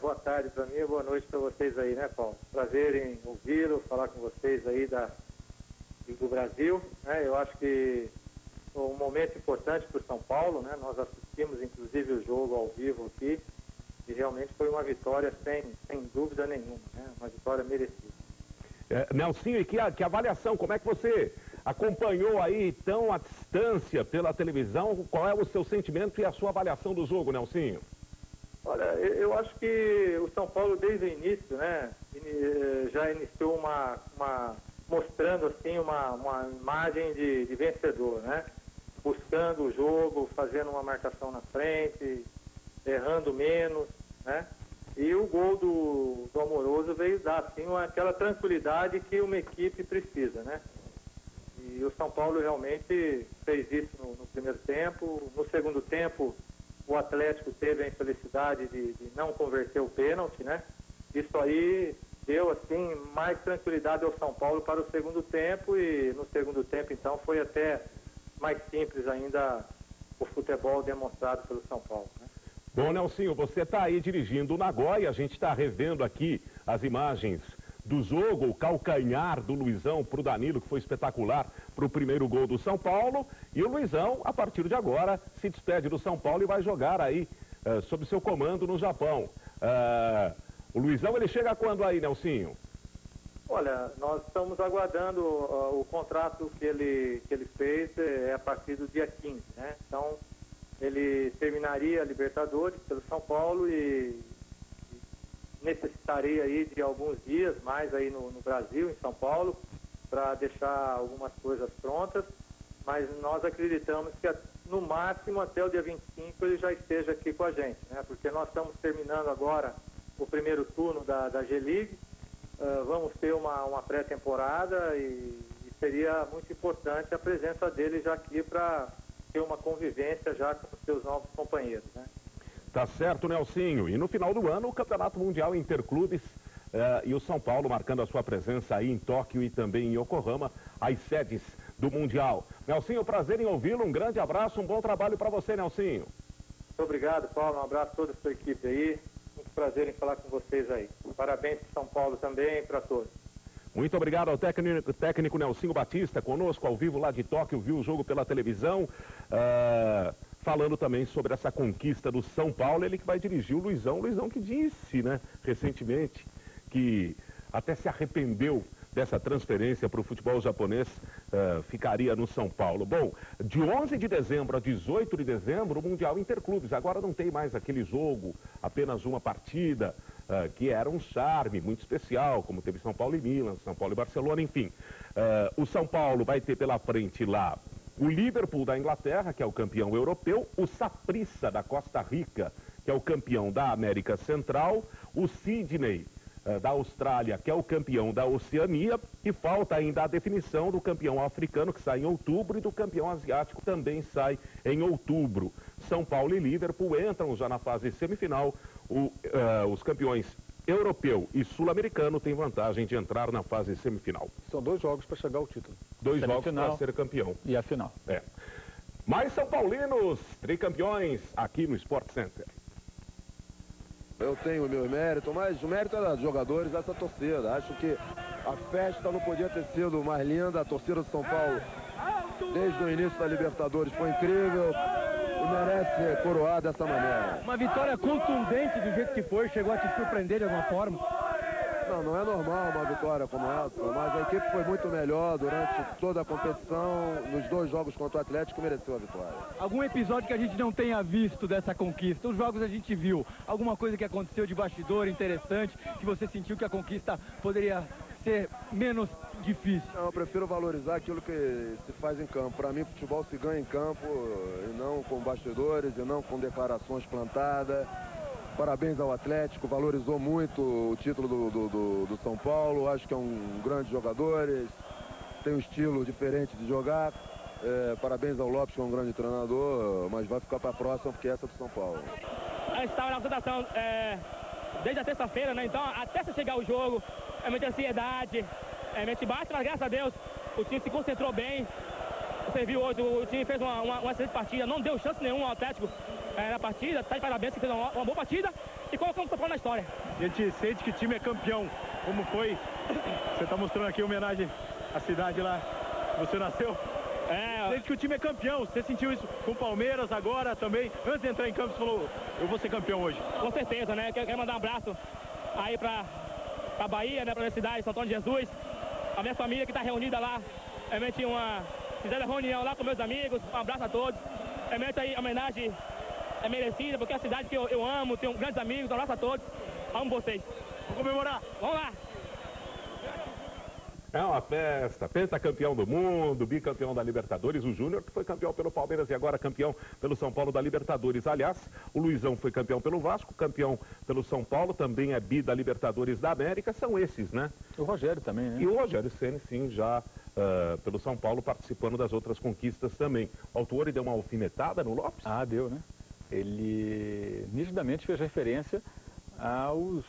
Boa tarde para mim e boa noite para vocês aí, né, Paulo? Prazer em ouvi-lo, falar com vocês aí do Brasil, né? Eu acho que foi um momento importante para o São Paulo, né? Nós assistimos, inclusive, o jogo ao vivo aqui e realmente foi uma vitória sem dúvida nenhuma, né? Uma vitória merecida. Nelsinho, e que avaliação, como é que você acompanhou aí tão à distância pela televisão? Qual é o seu sentimento e a sua avaliação do jogo, Nelsinho? Olha, eu acho que o São Paulo desde o início, né, já iniciou mostrando assim uma imagem de vencedor, né? Buscando o jogo, fazendo uma marcação na frente, errando menos, né? E o gol do Amoroso veio dar assim aquela tranquilidade que uma equipe precisa, né? E o São Paulo realmente fez isso no primeiro tempo. No segundo tempo, o Atlético teve a infelicidade de não converter o pênalti, né? Isso aí deu, assim, mais tranquilidade ao São Paulo para o segundo tempo e no segundo tempo, então, foi até mais simples ainda o futebol demonstrado pelo São Paulo, né? Bom, Nelsinho, você está aí dirigindo o Nagoya, a gente está revendo aqui as imagens do jogo, o calcanhar do Luizão para o Danilo, que foi espetacular para o primeiro gol do São Paulo. E o Luizão, a partir de agora, se despede do São Paulo e vai jogar aí sob seu comando no Japão. O Luizão, ele chega quando aí, Nelsinho? Olha, nós estamos aguardando o contrato que ele fez a partir do dia 15, né? Então, ele terminaria a Libertadores pelo São Paulo e necessitaria aí de alguns dias mais aí no Brasil, em São Paulo, para deixar algumas coisas prontas, mas nós acreditamos que no máximo até o dia 25 ele já esteja aqui com a gente, né? Porque nós estamos terminando agora o primeiro turno da G-League, vamos ter uma pré-temporada e seria muito importante a presença dele já aqui para ter uma convivência já com os seus novos companheiros, né? Tá certo, Nelsinho. E no final do ano, o Campeonato Mundial Interclubes e o São Paulo marcando a sua presença aí em Tóquio e também em Yokohama, as sedes do Mundial. Nelsinho, prazer em ouvi-lo, um grande abraço, um bom trabalho para você, Nelsinho. Muito obrigado, Paulo, um abraço a toda a sua equipe aí, muito prazer em falar com vocês aí. Parabéns para São Paulo também e para todos. Muito obrigado ao técnico Nelsinho Batista, conosco ao vivo lá de Tóquio, viu o jogo pela televisão, falando também sobre essa conquista do São Paulo, ele que vai dirigir o Luizão que disse, né, recentemente, que até se arrependeu dessa transferência para o futebol japonês, ficaria no São Paulo. Bom, de 11 de dezembro a 18 de dezembro, o Mundial Interclubes. Agora não tem mais aquele jogo, apenas uma partida, que era um charme muito especial, como teve São Paulo e Milan, São Paulo e Barcelona, enfim. O São Paulo vai ter pela frente lá o Liverpool da Inglaterra, que é o campeão europeu, o Saprissa da Costa Rica, que é o campeão da América Central, o Sydney da Austrália, que é o campeão da Oceania, e falta ainda a definição do campeão africano, que sai em outubro, e do campeão asiático, também sai em outubro. São Paulo e Liverpool entram já na fase semifinal. Os campeões europeu e sul-americano têm vantagem de entrar na fase semifinal. São 2 jogos para chegar ao título. 2 jogos para ser campeão. E a final. Mais São Paulinos, tricampeões aqui no Sport Center. Eu tenho o meu mérito, mas o mérito é dos jogadores, dessa torcida. Acho que a festa não podia ter sido mais linda. A torcida do São Paulo, desde o início da Libertadores, foi incrível e merece ser coroada dessa maneira. Uma vitória contundente do jeito que foi, chegou a te surpreender de alguma forma? Não é normal uma vitória como essa, mas a equipe foi muito melhor durante toda a competição. Nos 2 jogos contra o Atlético, mereceu a vitória. Algum episódio que a gente não tenha visto dessa conquista? Os jogos a gente viu. Alguma coisa que aconteceu de bastidor interessante, que você sentiu que a conquista poderia ser menos difícil? Não, eu prefiro valorizar aquilo que se faz em campo. Para mim, futebol se ganha em campo e não com bastidores, e não com declarações plantadas. Parabéns ao Atlético, valorizou muito o título do São Paulo. Acho que é um grande jogador, tem um estilo diferente de jogar. Parabéns ao Lopes, que é um grande treinador, mas vai ficar para a próxima, porque essa é do São Paulo. A gente estava na apresentação desde a terça-feira, né? Então, até você chegar o jogo, é muita ansiedade, é mente baixa, mas graças a Deus o time se concentrou bem. Você viu hoje, o time fez uma excelente partida, não deu chance nenhuma ao Atlético na partida. Tá de parabéns, que fez uma boa partida e colocamos o São Paulo na história. A gente sente que o time é campeão. Como foi? Você está mostrando aqui homenagem à cidade lá que você nasceu. Sente que o time é campeão. Você sentiu isso com o Palmeiras agora também? Antes de entrar em campo, você falou, eu vou ser campeão hoje. Com certeza, né? Quero mandar um abraço aí pra Bahia, né? Pra minha cidade, São Antônio de Jesus. A minha família que está reunida lá. Realmente fizeram a reunião lá com meus amigos. Um abraço a todos. Realmente aí a homenagem é merecida, porque é a cidade que eu amo, tenho grandes amigos. Um abraço a todos. Amo vocês. Vamos comemorar. Vamos lá. É uma festa, pentacampeão do mundo, bicampeão da Libertadores, o Júnior que foi campeão pelo Palmeiras e agora campeão pelo São Paulo da Libertadores. Aliás, o Luizão foi campeão pelo Vasco, campeão pelo São Paulo, também é bi da Libertadores da América, são esses, né? O Rogério também, né? E o Rogério Ceni, sim, já pelo São Paulo, participando das outras conquistas também. O Autuori deu uma alfinetada no Lopes? Ah, deu, né? Ele nitidamente fez referência aos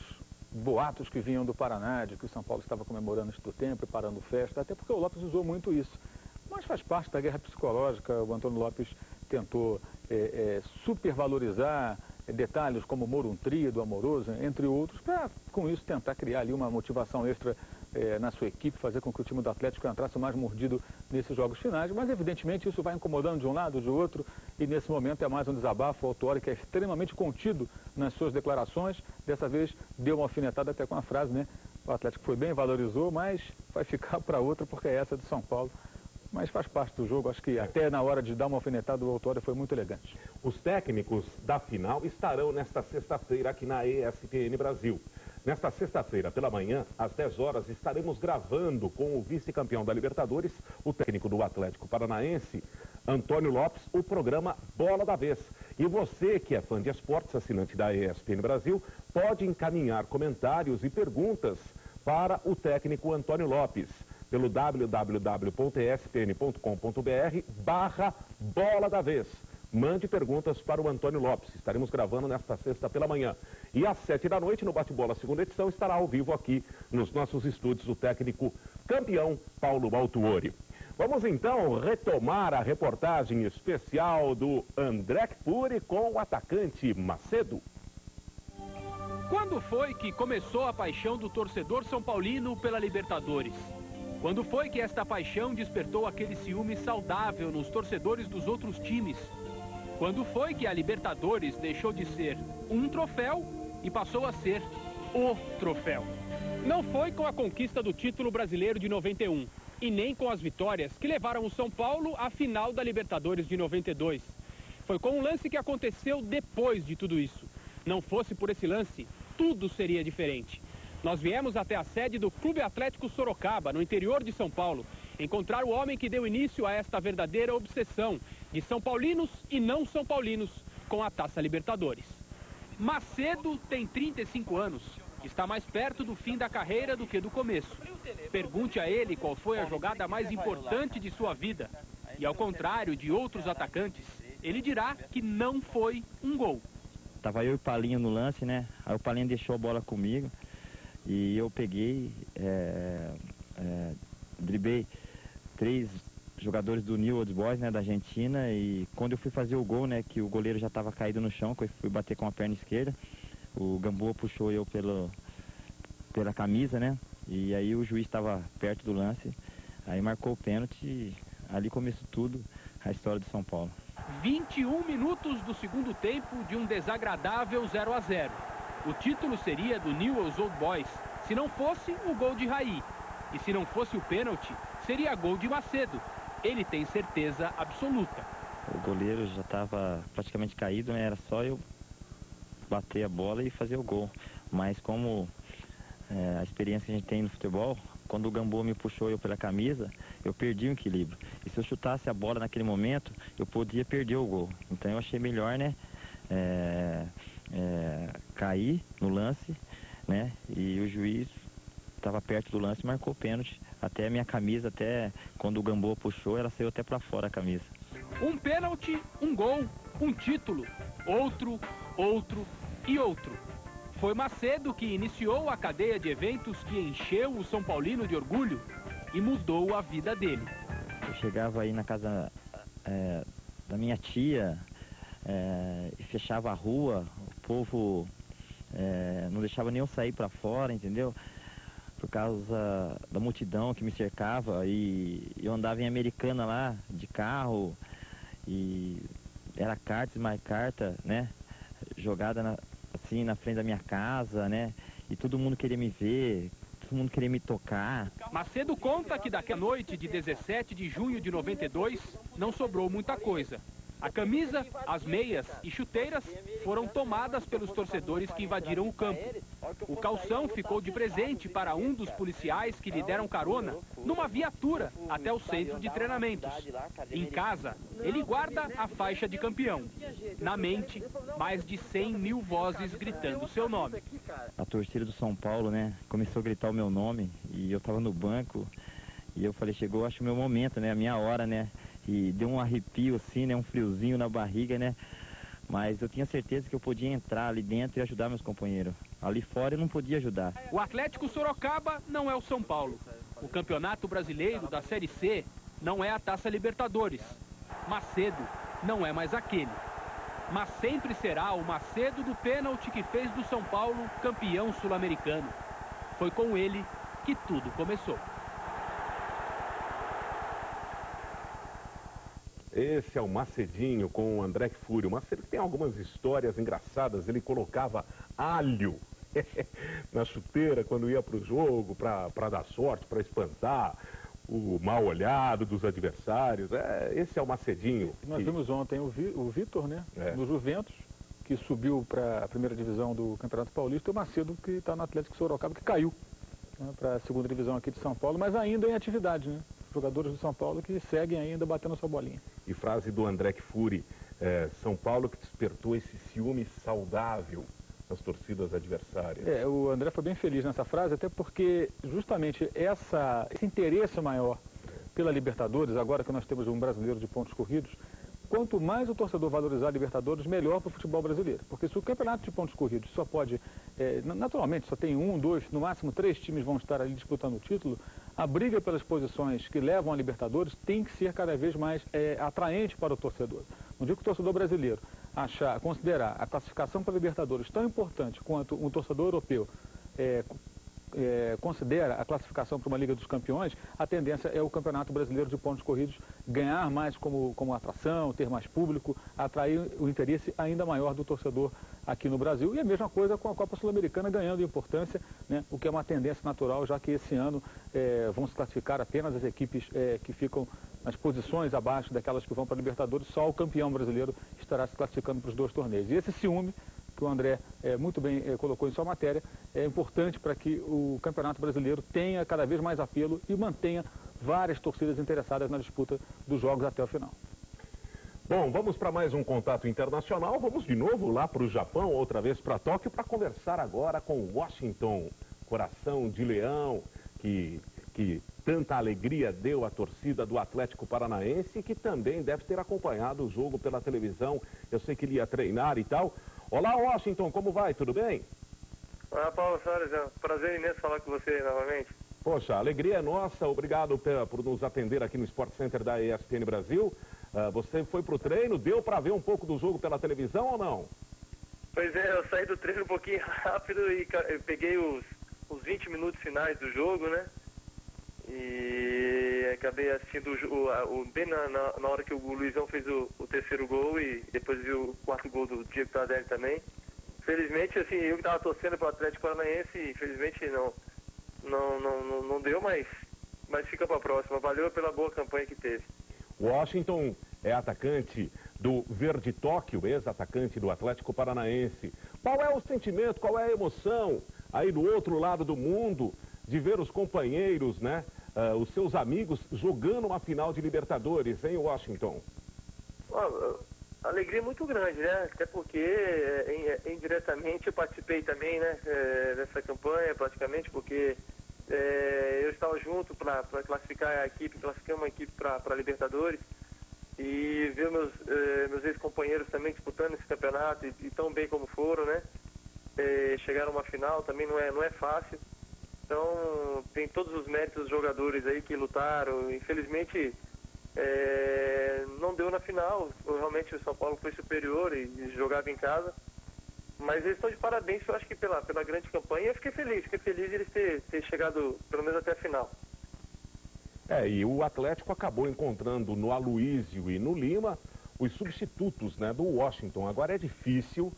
boatos que vinham do Paraná, de que o São Paulo estava comemorando isso do tempo, preparando festa, até porque o Lopes usou muito isso. Mas faz parte da guerra psicológica, o Antônio Lopes tentou supervalorizar detalhes como o Moro um Tríado, Amoroso, entre outros, para com isso tentar criar ali uma motivação extra na sua equipe, fazer com que o time do Atlético entrasse mais mordido nesses jogos finais, mas evidentemente isso vai incomodando de um lado, de outro, e nesse momento é mais um desabafo. O Autuori, que é extremamente contido nas suas declarações, dessa vez deu uma alfinetada até com a frase, né? O Atlético foi bem, valorizou, mas vai ficar para outra porque é essa do São Paulo. Mas faz parte do jogo, acho que até na hora de dar uma alfinetada o Autuori foi muito elegante. Os técnicos da final estarão nesta sexta-feira aqui na ESPN Brasil. Nesta sexta-feira, pela manhã, às 10 horas, estaremos gravando com o vice-campeão da Libertadores, o técnico do Atlético Paranaense, Antônio Lopes, o programa Bola da Vez. E você, que é fã de esportes, assinante da ESPN Brasil, pode encaminhar comentários e perguntas para o técnico Antônio Lopes pelo www.espn.com.br/Bola da Vez. Mande perguntas para o Antônio Lopes. Estaremos gravando nesta sexta pela manhã. E às 7 da noite, no Bate-Bola, segunda edição, estará ao vivo aqui nos nossos estúdios o técnico campeão Paulo Autuori. Vamos então retomar a reportagem especial do André Puri com o atacante Macedo. Quando foi que começou a paixão do torcedor são paulino pela Libertadores? Quando foi que esta paixão despertou aquele ciúme saudável nos torcedores dos outros times? Quando foi que a Libertadores deixou de ser um troféu e passou a ser o troféu? Não foi com a conquista do título brasileiro de 91 e nem com as vitórias que levaram o São Paulo à final da Libertadores de 92. Foi com um lance que aconteceu depois de tudo isso. Não fosse por esse lance, tudo seria diferente. Nós viemos até a sede do Clube Atlético Sorocaba, no interior de São Paulo, encontrar o homem que deu início a esta verdadeira obsessão de São Paulinos e não São Paulinos com a Taça Libertadores. Macedo tem 35 anos, está mais perto do fim da carreira do que do começo. Pergunte a ele qual foi a jogada mais importante de sua vida. E ao contrário de outros atacantes, ele dirá que não foi um gol. Tava eu e o Palinho no lance, né? Aí o Palinho deixou a bola comigo e eu peguei, driblei 3 jogadores do New Old Boys, né, da Argentina, e quando eu fui fazer o gol, né, que o goleiro já estava caído no chão, que eu fui bater com a perna esquerda, o Gamboa puxou eu pela camisa, né, e aí o juiz estava perto do lance, aí marcou o pênalti e ali começou tudo, a história do São Paulo. 21 minutos do segundo tempo de um desagradável 0-0. O título seria do Newell's Old Boys, se não fosse o gol de Raí. E se não fosse o pênalti, seria gol de Macedo. Ele tem certeza absoluta. O goleiro já estava praticamente caído, né? Era só eu bater a bola e fazer o gol. Mas como a experiência que a gente tem no futebol, quando o Gamboa me puxou eu pela camisa, eu perdi o equilíbrio. E se eu chutasse a bola naquele momento, eu podia perder o gol. Então eu achei melhor, né? Cair no lance, né? E o juiz estava perto do lance e marcou o pênalti. Até a minha camisa, até quando o Gamboa puxou, ela saiu até para fora a camisa. Um pênalti, um gol, um título, outro e outro. Foi Macedo que iniciou a cadeia de eventos que encheu o São Paulino de orgulho e mudou a vida dele. Eu chegava aí na casa da minha tia e fechava a rua, o povo não deixava nem eu sair para fora, entendeu? Por causa da multidão que me cercava, e eu andava em Americana lá, de carro, e era carta e mais carta, né, jogada assim na frente da minha casa, né, e todo mundo queria me ver, todo mundo queria me tocar. Macedo conta que daquela noite de 17 de junho de 92, não sobrou muita coisa. A camisa, as meias e chuteiras foram tomadas pelos torcedores que invadiram o campo. O calção ficou de presente para um dos policiais que lhe deram carona numa viatura até o centro de treinamentos. Em casa, ele guarda a faixa de campeão. Na mente, mais de 100 mil vozes gritando seu nome. A torcida do São Paulo, né, começou a gritar o meu nome e eu estava no banco e eu falei, chegou, acho, o meu momento, né, a minha hora, né. E deu um arrepio assim, né, um friozinho na barriga, né, mas eu tinha certeza que eu podia entrar ali dentro e ajudar meus companheiros. Ali fora eu não podia ajudar. O Atlético Sorocaba não é o São Paulo. O Campeonato Brasileiro da Série C não é a Taça Libertadores. Macedo não é mais aquele. Mas sempre será o Macedo do pênalti que fez do São Paulo campeão sul-americano. Foi com ele que tudo começou. Esse é o Macedinho com o André Fúrio. O Macedo tem algumas histórias engraçadas. Ele colocava alho na chuteira quando ia para o jogo, para dar sorte, para espantar o mal olhado dos adversários. Esse é o Macedinho. Nós vimos ontem o Vitor, né, do Juventus, que subiu para a primeira divisão do Campeonato Paulista, e o Macedo, que está no Atlético Sorocaba, que caiu, né, para a segunda divisão aqui de São Paulo, mas ainda em atividade, né? Jogadores do São Paulo que seguem ainda batendo a sua bolinha. E frase do André Fúrio, São Paulo que despertou esse ciúme saudável nas torcidas adversárias. O André foi bem feliz nessa frase, até porque justamente esse interesse maior pela Libertadores, agora que nós temos um brasileiro de pontos corridos, quanto mais o torcedor valorizar a Libertadores, melhor para o futebol brasileiro. Porque se o campeonato de pontos corridos só pode, naturalmente, só tem 1, 2, no máximo 3 times vão estar ali disputando o título, a briga pelas posições que levam a Libertadores tem que ser cada vez mais atraente para o torcedor. Não digo que o torcedor brasileiro considerar a classificação para a Libertadores tão importante quanto um torcedor europeu considera a classificação para uma Liga dos Campeões, a tendência é o Campeonato Brasileiro de Pontos Corridos ganhar mais como atração, ter mais público, atrair o interesse ainda maior do torcedor aqui no Brasil. E a mesma coisa com a Copa Sul-Americana ganhando importância, né, o que é uma tendência natural, já que esse ano vão se classificar apenas as equipes que ficam nas posições abaixo daquelas que vão para a Libertadores. Só o campeão brasileiro estará se classificando para os 2 torneios. E esse ciúme que o André muito bem colocou em sua matéria, é importante para que o Campeonato Brasileiro tenha cada vez mais apelo e mantenha várias torcidas interessadas na disputa dos jogos até o final. Bom, vamos para mais um contato internacional. Vamos de novo lá para o Japão, outra vez para Tóquio, para conversar agora com Washington, coração de leão, que tanto quanta alegria deu a torcida do Atlético Paranaense, que também deve ter acompanhado o jogo pela televisão. Eu sei que ele ia treinar e tal. Olá, Washington, como vai? Tudo bem? Olá, Paulo Soares, é um prazer imenso falar com você novamente. Poxa, a alegria é nossa. Obrigado por nos atender aqui no Sport Center da ESPN Brasil. Você foi pro treino, deu para ver um pouco do jogo pela televisão ou não? Pois é, eu saí do treino um pouquinho rápido e eu peguei os 20 minutos finais do jogo, né? E acabei assistindo bem na hora que o Luizão fez o terceiro gol e depois vi o quarto gol do Diego Tardelli também. Felizmente, assim, eu que estava torcendo para o Atlético Paranaense, infelizmente não deu, mas fica para a próxima. Valeu pela boa campanha que teve. Washington é atacante do Verde Tóquio, ex-atacante do Atlético Paranaense. Qual é o sentimento, qual é a emoção aí do outro lado do mundo de ver os companheiros, né, os seus amigos jogando uma final de Libertadores em Washington? Alegria muito grande, né? Até porque indiretamente eu participei também, né, dessa campanha praticamente, porque eu estava junto para classificar a equipe, classificar uma equipe para Libertadores e ver meus ex-companheiros também disputando esse campeonato e tão bem como foram, né? Chegaram a uma final também não é fácil. Então tem todos os méritos dos jogadores aí que lutaram. Infelizmente não deu na final. Realmente o São Paulo foi superior e jogava em casa. Mas eles estão de parabéns, eu acho que pela grande campanha. Eu fiquei feliz de eles ter chegado pelo menos até a final. E o Atlético acabou encontrando no Aloísio e no Lima os substitutos, né, do Washington. Agora é difícil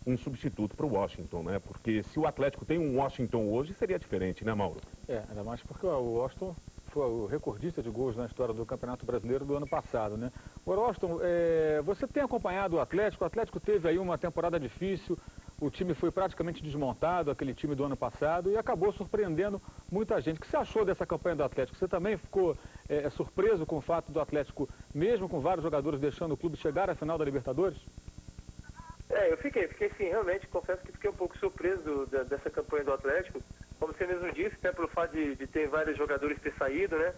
um substituto para o Washington, né? Porque se o Atlético tem um Washington hoje, seria diferente, né, Mauro? Ainda mais porque o Washington foi o recordista de gols na história do Campeonato Brasileiro do ano passado, né? Washington, você tem acompanhado o Atlético teve aí uma temporada difícil, o time foi praticamente desmontado, aquele time do ano passado, e acabou surpreendendo muita gente. O que você achou dessa campanha do Atlético? Você também ficou surpreso com o fato do Atlético, mesmo com vários jogadores deixando o clube, chegar à final da Libertadores? Eu fiquei sim, realmente, confesso que fiquei um pouco surpreso dessa campanha do Atlético, como você mesmo disse, até pelo fato de ter vários jogadores ter saído, né?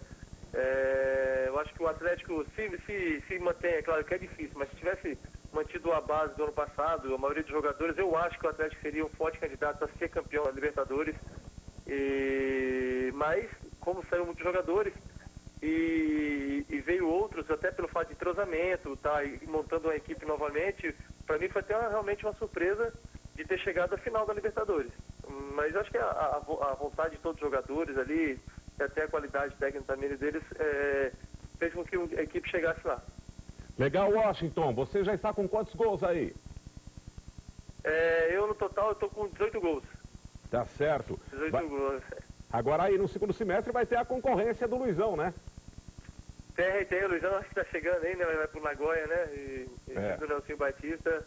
Eu acho que o Atlético se mantém, é claro que é difícil, mas se tivesse mantido a base do ano passado, a maioria dos jogadores, eu acho que o Atlético seria um forte candidato a ser campeão da Libertadores. Mas, como saíram muitos jogadores e veio outros, até pelo fato de entrosamento, tá, e montando uma equipe novamente, para mim foi até realmente uma surpresa de ter chegado à final da Libertadores. Mas eu acho que a vontade de todos os jogadores ali, e até a qualidade técnica também deles, fez com que a equipe chegasse lá. Legal, Washington. Você já está com quantos gols aí? Eu no total estou com 18 gols. Tá certo. 18 gols. Agora aí no segundo semestre vai ter a concorrência do Luizão, né? Tem, o Luizão acho que está chegando aí, né? Vai pro Nagoya, né? E do Nelsinho Batista.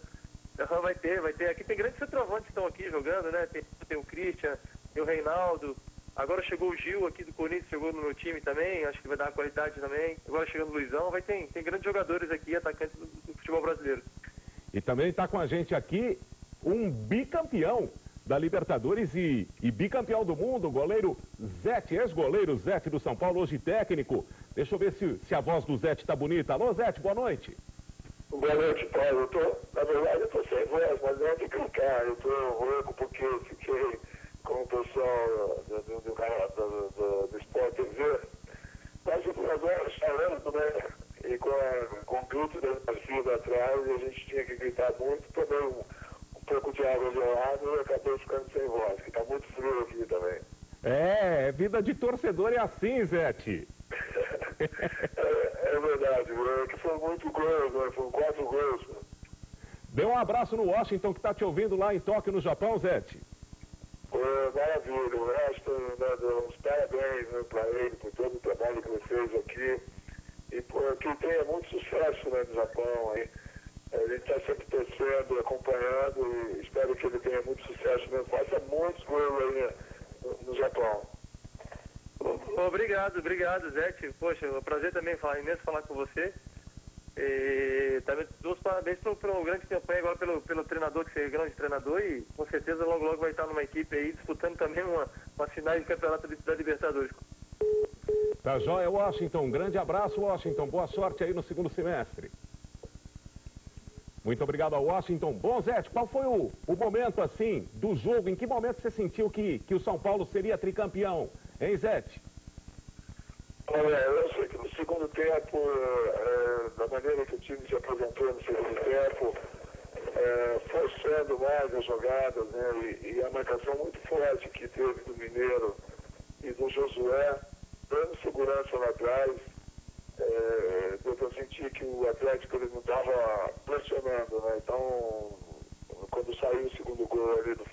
Vai ter. Aqui tem grandes centroavantes que estão aqui jogando, né? Tem o Christian, tem o Reinaldo. Agora chegou o Gil aqui do Corinthians, chegou no meu time também, acho que vai dar uma qualidade também. Agora chegando o Luizão, tem grandes jogadores aqui, atacantes do futebol brasileiro. E também está com a gente aqui um bicampeão da Libertadores e bicampeão do mundo, o goleiro Zete, ex-goleiro Zete do São Paulo, hoje técnico. Deixa eu ver se a voz do Zete está bonita. Alô, Zete, boa noite. Boa noite, Paulo. Na verdade, eu tô sem voz, mas não é de cantar. Eu tô rouco porque eu fiquei com o pessoal do Sport TV, quase 2 horas falando, né? E com o grito da torcida atrás, a gente tinha que gritar muito, tomei um pouco de água gelada e acabei ficando sem voz, que tá muito frio aqui também. Vida de torcedor é assim, Zete. É verdade, que foi muito gols, né? Foram 4 gols. Né? Dê um abraço no Washington que está te ouvindo lá em Tóquio, no Japão, Zete. Maravilha, o resto, né, uns parabéns, né, para ele, por todo o trabalho que ele fez aqui. E que ele tenha muito sucesso, né, no Japão. Aí. A gente está sempre torcendo, acompanhando e espero que ele tenha muito sucesso mesmo. Faça muitos gols aí no Japão. Obrigado, Zete. Poxa, é um prazer também imenso falar com você. E também dou os parabéns por uma grande campanha agora pelo treinador, que você é grande treinador, e com certeza logo vai estar numa equipe aí disputando também uma final de campeonato da Libertadores. Tá joia, Washington. Um grande abraço, Washington. Boa sorte aí no segundo semestre. Muito obrigado ao Washington. Bom, Zé, qual foi o momento, assim, do jogo? Em que momento você sentiu que o São Paulo seria tricampeão? Hein, Zé? Olha, eu sei que no segundo tempo, da maneira que o time se apresentou no segundo tempo, forçando mais as jogadas, né, e a marcação muito forte que teve do Mineiro e do Josué, dando segurança lá atrás, eu senti que o Atlético ele não estava pressionando, né? Então, quando saiu o segundo gol ali do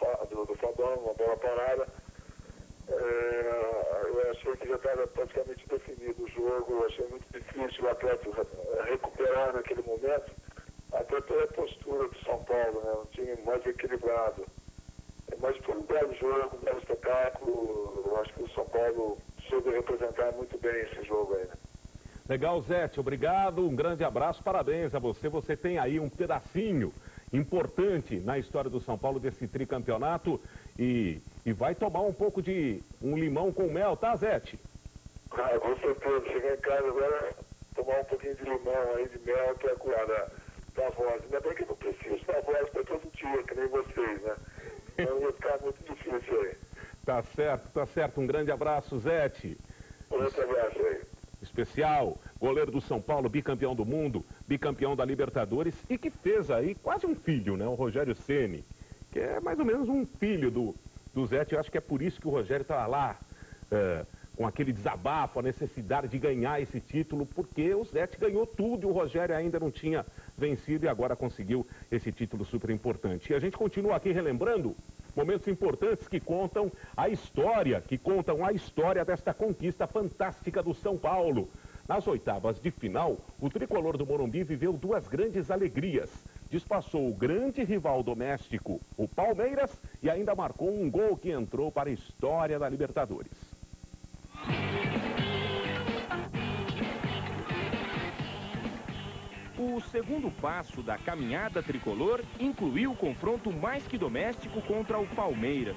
Fabão, uma bola parada, eu achei que já estava praticamente definido o jogo. Eu achei muito difícil o Atlético recuperar naquele momento, até pela postura do São Paulo, né? Um time mais equilibrado. Mas foi um belo jogo, um belo espetáculo. Eu acho que o São Paulo soube representar muito bem esse jogo aí, né? Legal, Zé, obrigado, um grande abraço, parabéns a você. Você tem aí um pedacinho importante na história do São Paulo desse tricampeonato e vai tomar um pouco de um limão com mel, tá, Zé? Ah, com certeza. Chegar em casa agora, tomar um pouquinho de limão aí, de mel, que é a cura da voz. Ainda bem que eu não preciso da voz para todo dia, que nem vocês, né? Então ia ficar muito difícil aí. Tá certo. Um grande abraço, Zé. Outro abraço aí. Especial, goleiro do São Paulo, bicampeão do mundo, bicampeão da Libertadores e que fez aí quase um filho, né? O Rogério Ceni, que é mais ou menos um filho do Zé. Eu acho que é por isso que o Rogério tá lá com aquele desabafo, a necessidade de ganhar esse título, porque o Zé ganhou tudo e o Rogério ainda não tinha vencido e agora conseguiu esse título super importante. E a gente continua aqui relembrando momentos importantes que contam a história desta conquista fantástica do São Paulo. Nas oitavas de final, o tricolor do Morumbi viveu duas grandes alegrias. Despachou o grande rival doméstico, o Palmeiras, e ainda marcou um gol que entrou para a história da Libertadores. O segundo passo da caminhada tricolor incluiu o confronto mais que doméstico contra o Palmeiras.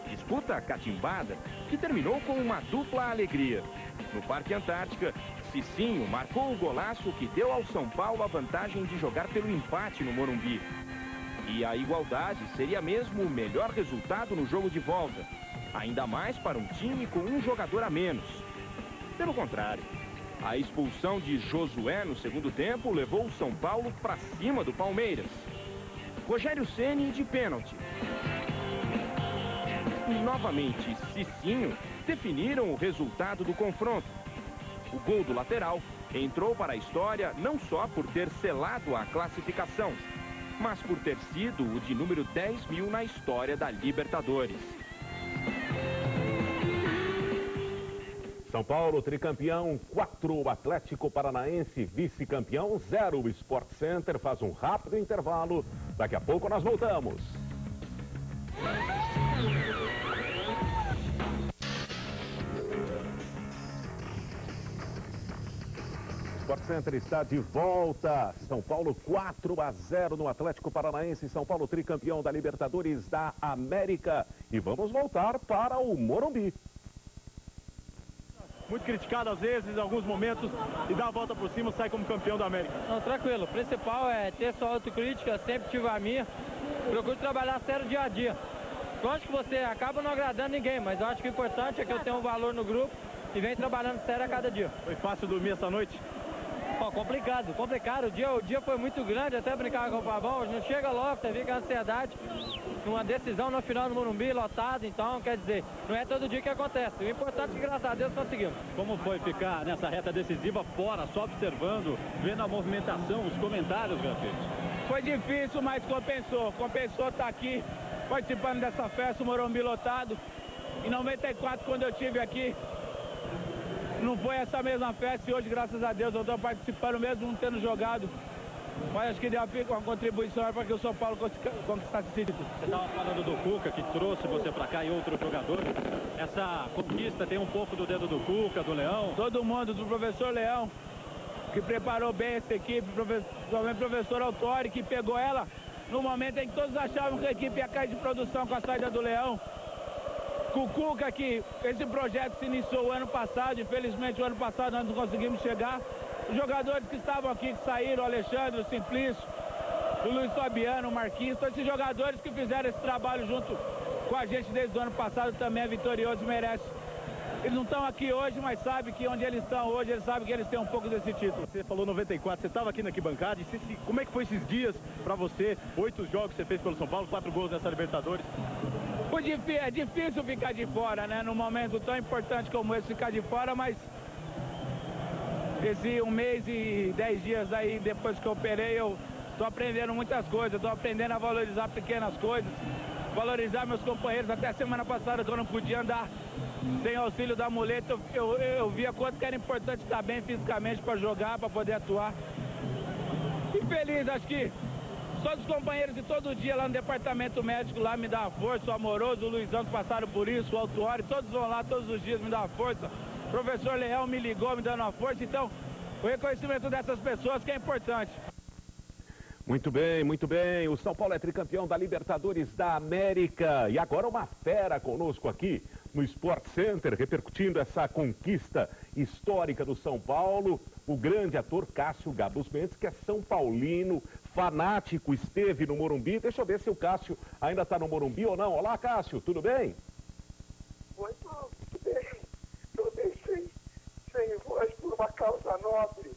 Disputa catimbada que terminou com uma dupla alegria. No Parque Antártica, Cicinho marcou o golaço que deu ao São Paulo a vantagem de jogar pelo empate no Morumbi. E a igualdade seria mesmo o melhor resultado no jogo de volta, ainda mais para um time com um jogador a menos. Pelo contrário, a expulsão de Josué no segundo tempo levou o São Paulo para cima do Palmeiras. Rogério Ceni de pênalti. E novamente Cicinho definiram o resultado do confronto. O gol do lateral entrou para a história não só por ter selado a classificação, mas por ter sido o de número 10.000 na história da Libertadores. São Paulo, tricampeão, 4 o Atlético Paranaense, vice-campeão, 0 o Sport Center. Faz um rápido intervalo, daqui a pouco nós voltamos. Sport Center está de volta. São Paulo 4-0 no Atlético Paranaense. São Paulo tricampeão da Libertadores da América. E vamos voltar para o Morumbi. Muito criticado às vezes, em alguns momentos, e dá a volta por cima, sai como campeão da América. Não, tranquilo. O principal é ter sua autocrítica, sempre tive a minha. Procuro trabalhar sério dia a dia. Lógico que você acaba não agradando ninguém, mas eu acho que o importante é que eu tenha um valor no grupo e venho trabalhando sério a cada dia. Foi fácil dormir essa noite? Pô, complicado. O dia foi muito grande, até brincar com o Pavão, não chega logo, você fica a ansiedade. Uma decisão no final do Morumbi, lotado, então, quer dizer, não é todo dia que acontece. O importante é que, graças a Deus, conseguimos. Como foi ficar nessa reta decisiva fora, só observando, vendo a movimentação, os comentários, Grafite? Foi difícil, mas compensou. Compensou estar aqui, participando dessa festa, o Morumbi lotado. Em 94, quando eu estive aqui, não foi essa mesma festa e hoje, graças a Deus, eu estou participando mesmo não tendo jogado. Mas acho que deu uma contribuição para que o São Paulo conquistasse esse título. Você estava falando do Cuca, que trouxe você para cá e outros jogadores. Essa conquista tem um pouco do dedo do Cuca, do Leão? Todo mundo, do professor Leão, que preparou bem essa equipe, o professor Autori, que pegou ela no momento em que todos achavam que a equipe ia cair de produção com a saída do Leão. com o Cuca, que esse projeto se iniciou o ano passado, infelizmente o ano passado nós não conseguimos chegar. Os jogadores que estavam aqui, que saíram, o Alexandre, o Simplício, o Luiz Fabiano, o Marquinhos, todos esses jogadores que fizeram esse trabalho junto com a gente desde o ano passado também é vitorioso e merece. Eles não estão aqui hoje, mas sabem que onde eles estão hoje, eles sabem que eles têm um pouco desse título. Você falou 94, você estava aqui na arquibancada, como é que foi esses dias para você? 8 jogos que você fez pelo São Paulo, 4 gols nessa Libertadores. É difícil ficar de fora, né? Num momento tão importante como esse, ficar de fora, mas esse 1 mês e 10 dias aí, depois que eu operei, eu tô aprendendo muitas coisas, tô aprendendo a valorizar pequenas coisas, valorizar meus companheiros. Até semana passada, que eu não podia andar sem auxílio da muleta, eu via quanto que era importante estar bem fisicamente para jogar, para poder atuar. E feliz, acho que todos os companheiros de todo dia lá no departamento médico lá me dão a força, o Amoroso, o Luizão que passaram por isso, o Altuari, todos vão lá todos os dias me dão a força. O professor Leão me ligou me dando a força, então o reconhecimento dessas pessoas que é importante. Muito bem, muito bem. O São Paulo é tricampeão da Libertadores da América. E agora uma fera conosco aqui no Sport Center, repercutindo essa conquista histórica do São Paulo. O grande ator Cássio Gabus Mendes, que é São Paulino, fanático, esteve no Morumbi. Deixa eu ver se o Cássio ainda está no Morumbi ou não. Olá, Cássio, tudo bem? Oi, tudo bem. Estou bem sem voz por uma causa nobre.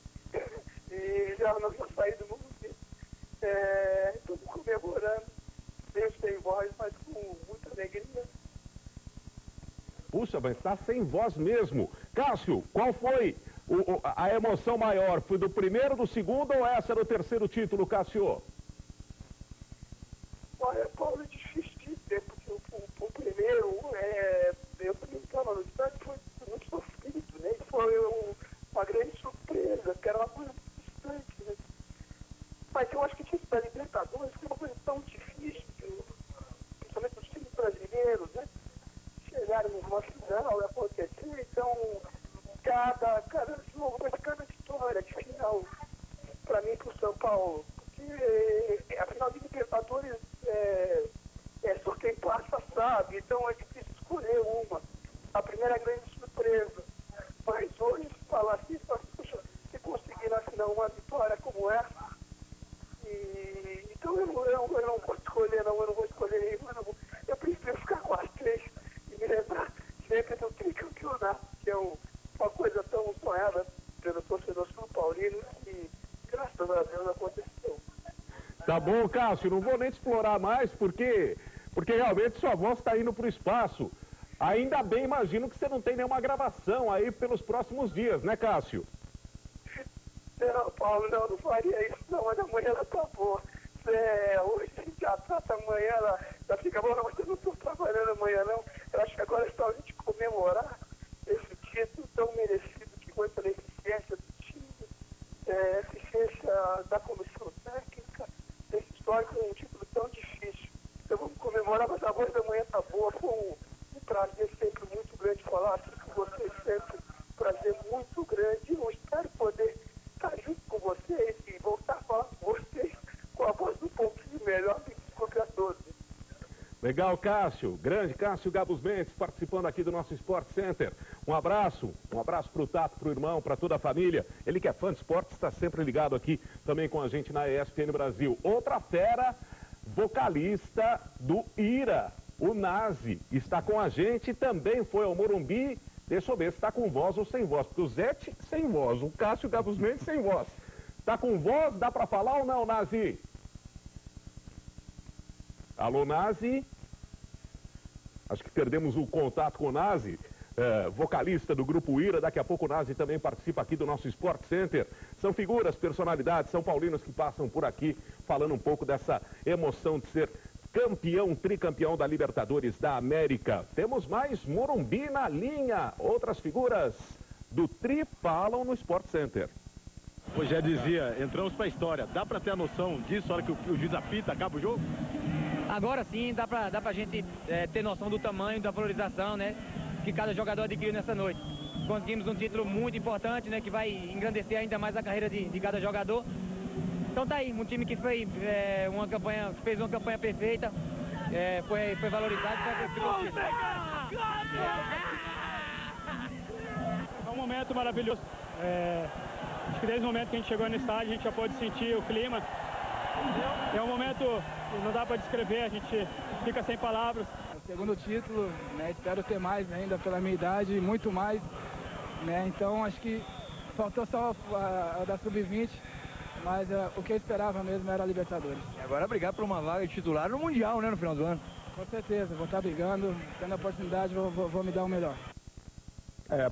E já não vou sair do Morumbi. Estou comemorando, meio sem voz, mas com muita alegria. Puxa, mas está sem voz mesmo. Cássio, qual foi a emoção maior? Foi do primeiro, do segundo ou essa do terceiro título, Cássio? Olha, Paulo, é difícil de dizer, porque o primeiro, eu também estava no estádio, foi muito sofrido, né? Foi uma grande surpresa, porque era uma coisa muito distante, né? Mas eu acho que tinha da Libertadores, que é uma coisa tão difícil, principalmente os times brasileiros, né? Chegarem numa final e acontecer, então cada jogo, cada história de final, para mim, para o São Paulo, porque a final de Libertadores só quem passa sabe, então é difícil escolher uma. A primeira grande surpresa, mas hoje falar assim, puxa, se conseguir na final uma vitória como essa, então eu não vou escolher, eu não vou escolher nenhuma, eu prefiro ficar com as 3 e me lembrar sempre do tricampeonato, que é uma coisa tão sonhada pelo torcedor São Paulino e graças a Deus aconteceu. Tá bom, Cássio, não vou nem te explorar mais, porque realmente sua voz está indo para o espaço. Ainda bem, imagino que você não tem nenhuma gravação aí pelos próximos dias, né, Cássio? Não, Paulo, não faria isso, não, mas amanhã ela tá boa. Hoje a gente já trata amanhã, ela fica boa, mas eu não estou trabalhando amanhã, não. Eu acho que agora é só a gente comemorar esse título tão merecido que foi pela eficiência do time, eficiência da comissão técnica, desse histórico, um título tão difícil. Então vamos comemorar, mas a voz da manhã tá boa, foi um prazer sempre muito grande falar assim com vocês, sempre um prazer muito grande. Eu espero poder estar junto com vocês e voltar a falar com vocês com a voz um pouquinho melhor do que desculpe a todos. Legal, Cássio. Grande Cássio Gabus Mendes participando aqui do nosso Sport Center. Um abraço para o Tato, para o irmão, para toda a família. Ele que é fã de esportes, está sempre ligado aqui também com a gente na ESPN Brasil. Outra fera, vocalista do Ira, o Nazi, está com a gente, também foi ao Morumbi. Deixa eu ver se está com voz ou sem voz, porque o Zete sem voz, o Cássio Gabus Mendes sem voz. Está com voz? Dá para falar ou não, Nazi? Alô, Nazi? Acho que perdemos o contato com o Nazi, vocalista do Grupo Ira. Daqui a pouco o Nazi também participa aqui do nosso Sport Center. São figuras, personalidades, são paulinos que passam por aqui falando um pouco dessa emoção de ser campeão, tricampeão da Libertadores da América. Temos mais Morumbi na linha. Outras figuras do Tri falam no Sport Center. Hoje já dizia, entramos para a história. Dá para ter a noção disso, na hora que o juiz apita, acaba o jogo? Agora sim, dá pra gente ter noção do tamanho, da valorização, né, que cada jogador adquiriu nessa noite. Conseguimos um título muito importante, né, que vai engrandecer ainda mais a carreira de cada jogador. Então tá aí, um time que fez uma campanha perfeita, foi valorizado. É um momento maravilhoso. Acho que desde o momento que a gente chegou no estádio, a gente já pôde sentir o clima. É um momento que não dá para descrever, a gente fica sem palavras. Segundo título, né, espero ter mais ainda pela minha idade, muito mais, né, então acho que faltou só a da Sub-20, mas o que eu esperava mesmo era a Libertadores. Agora brigar por uma vaga de titular no Mundial, né, no final do ano. Com certeza, vou estar brigando, tendo a oportunidade vou me dar o melhor.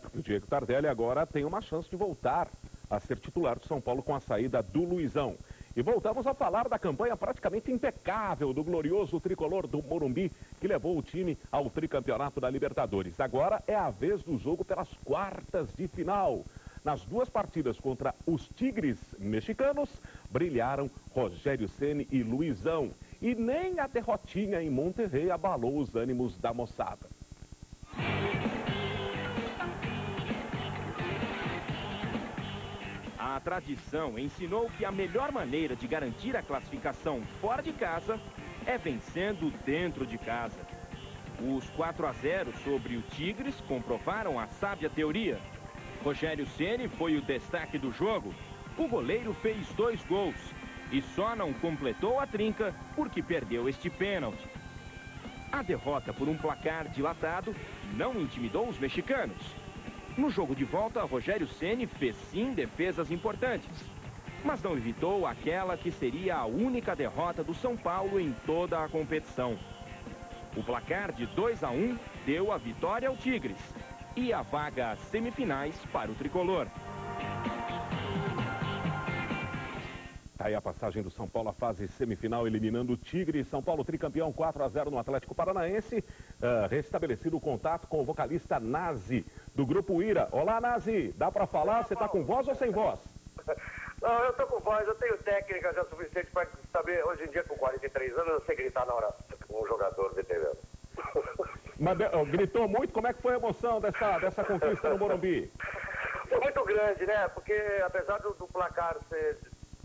Porque o Diego Tardelli agora tem uma chance de voltar a ser titular do São Paulo com a saída do Luizão. E voltamos a falar da campanha praticamente impecável do glorioso tricolor do Morumbi, que levou o time ao tricampeonato da Libertadores. Agora é a vez do jogo pelas quartas de final. Nas duas partidas contra os Tigres mexicanos, brilharam Rogério Ceni e Luizão. E nem a derrotinha em Monterrey abalou os ânimos da moçada. A tradição ensinou que a melhor maneira de garantir a classificação fora de casa é vencendo dentro de casa. Os 4-0 sobre o Tigres comprovaram a sábia teoria. Rogério Ceni foi o destaque do jogo. O goleiro fez 2 gols e só não completou a trinca porque perdeu este pênalti. A derrota por um placar dilatado não intimidou os mexicanos. No jogo de volta, Rogério Ceni fez sim defesas importantes, mas não evitou aquela que seria a única derrota do São Paulo em toda a competição. O placar de 2-1 deu a vitória ao Tigres e a vaga às semifinais para o tricolor. Aí a passagem do São Paulo à fase semifinal, eliminando o Tigre. São Paulo tricampeão 4-0 no Atlético Paranaense. Restabelecido o contato com o vocalista Nazi, do Grupo Ira. Olá, Nazi. Dá pra falar? Você tá com voz ou sem voz? Não, eu tô com voz. Eu tenho técnica já suficiente para saber, hoje em dia, com 43 anos, eu sei gritar na hora com um jogador veterano. Mas gritou muito? Como é que foi a emoção dessa conquista no Morumbi? Foi muito grande, né? Porque apesar do placar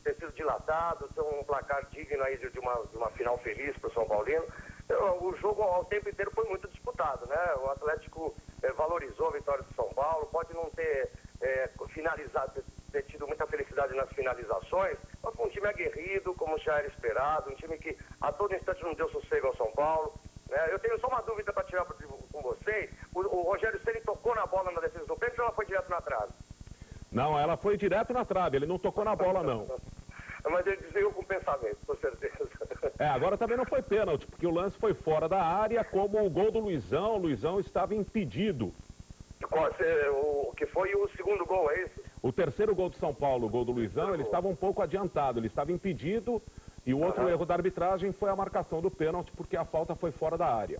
ter sido dilatado, ser um placar digno aí de uma final feliz para o São Paulino, o jogo ao tempo inteiro foi muito disputado, né? O Atlético valorizou a vitória do São Paulo, pode não ter finalizado, ter tido muita felicidade nas finalizações, mas foi um time aguerrido, como já era esperado, um time que a todo instante não deu sossego ao São Paulo. Eu tenho só uma dúvida para tirar com vocês. O Rogério Ceni tocou na bola na defesa do pênalti ou ela foi direto na trave? Não, ela foi direto na trave, ele não tocou na bola, não. Mas ele desviou com pensamento, com certeza. Agora também não foi pênalti, porque o lance foi fora da área, como o gol do Luizão. O Luizão estava impedido. O que foi o segundo gol, é isso? O terceiro gol do São Paulo, o gol do Luizão, ele estava um pouco adiantado, ele estava impedido. E o outro erro da arbitragem foi a marcação do pênalti, porque a falta foi fora da área.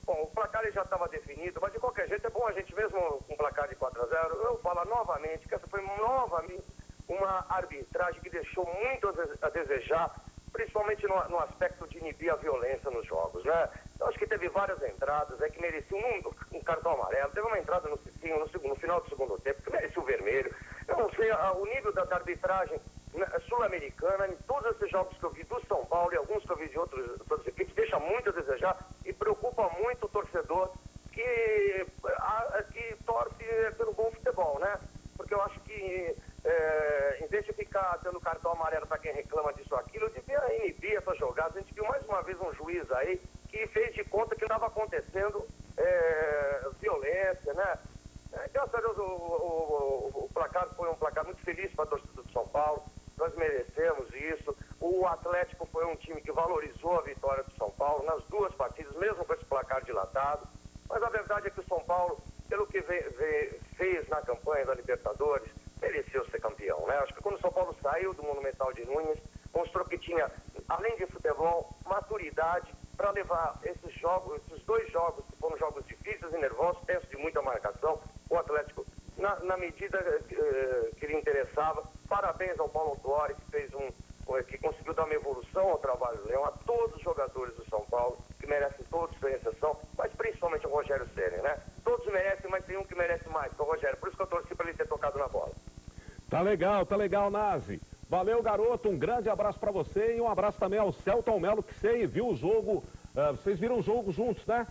Bom, o placar já estava definido, mas de qualquer jeito é bom a gente mesmo com um placar de 4-0, eu falo novamente que essa foi novamente uma arbitragem que deixou muito a desejar, principalmente no aspecto de inibir a violência nos jogos, né? Eu acho que teve várias entradas que mereciam um cartão amarelo, teve uma entrada no Cicinho, no final do segundo tempo, que merecia o vermelho. Eu não sei o nível da arbitragem sul-americana, em todos esses jogos que eu vi do São Paulo e alguns que eu vi de outras equipes, deixa muito a desejar e preocupa muito o torcedor que torce pelo bom futebol, né? Porque eu acho que em vez de ficar dando cartão amarelo para quem reclama disso ou aquilo, eu devia inibir essas jogadas. A gente viu mais uma vez um juiz aí que fez de conta que não estava acontecendo violência, né? Graças a Deus o placar foi um placar muito feliz para a torcida do São Paulo, nós merecemos isso. O Atlético foi um time que valorizou a vitória do São Paulo nas duas partidas, mesmo com esse placar dilatado, mas a verdade é que o São Paulo, pelo que fez na campanha da Libertadores, mereceu ser campeão, né? Acho que quando o São Paulo saiu do Monumental de Nunes, mostrou que tinha, além de futebol, maturidade para levar esses dois jogos, que foram jogos difíceis e nervosos, tenso de muita marcação, o Atlético, na medida que lhe interessava. Parabéns ao Paulo Autuori, que conseguiu dar uma evolução ao trabalho do Leão, a todos os jogadores do São Paulo, que merecem todos, sem exceção, mas principalmente o Rogério Ceni, né? Todos merecem, mas tem um que merece mais, que é o Rogério. Por isso que eu torci para ele ter tocado na bola. Tá legal, Nazi. Valeu, garoto, um grande abraço para você e um abraço também ao Celton Melo, que você viu o jogo, vocês viram o jogo juntos, né?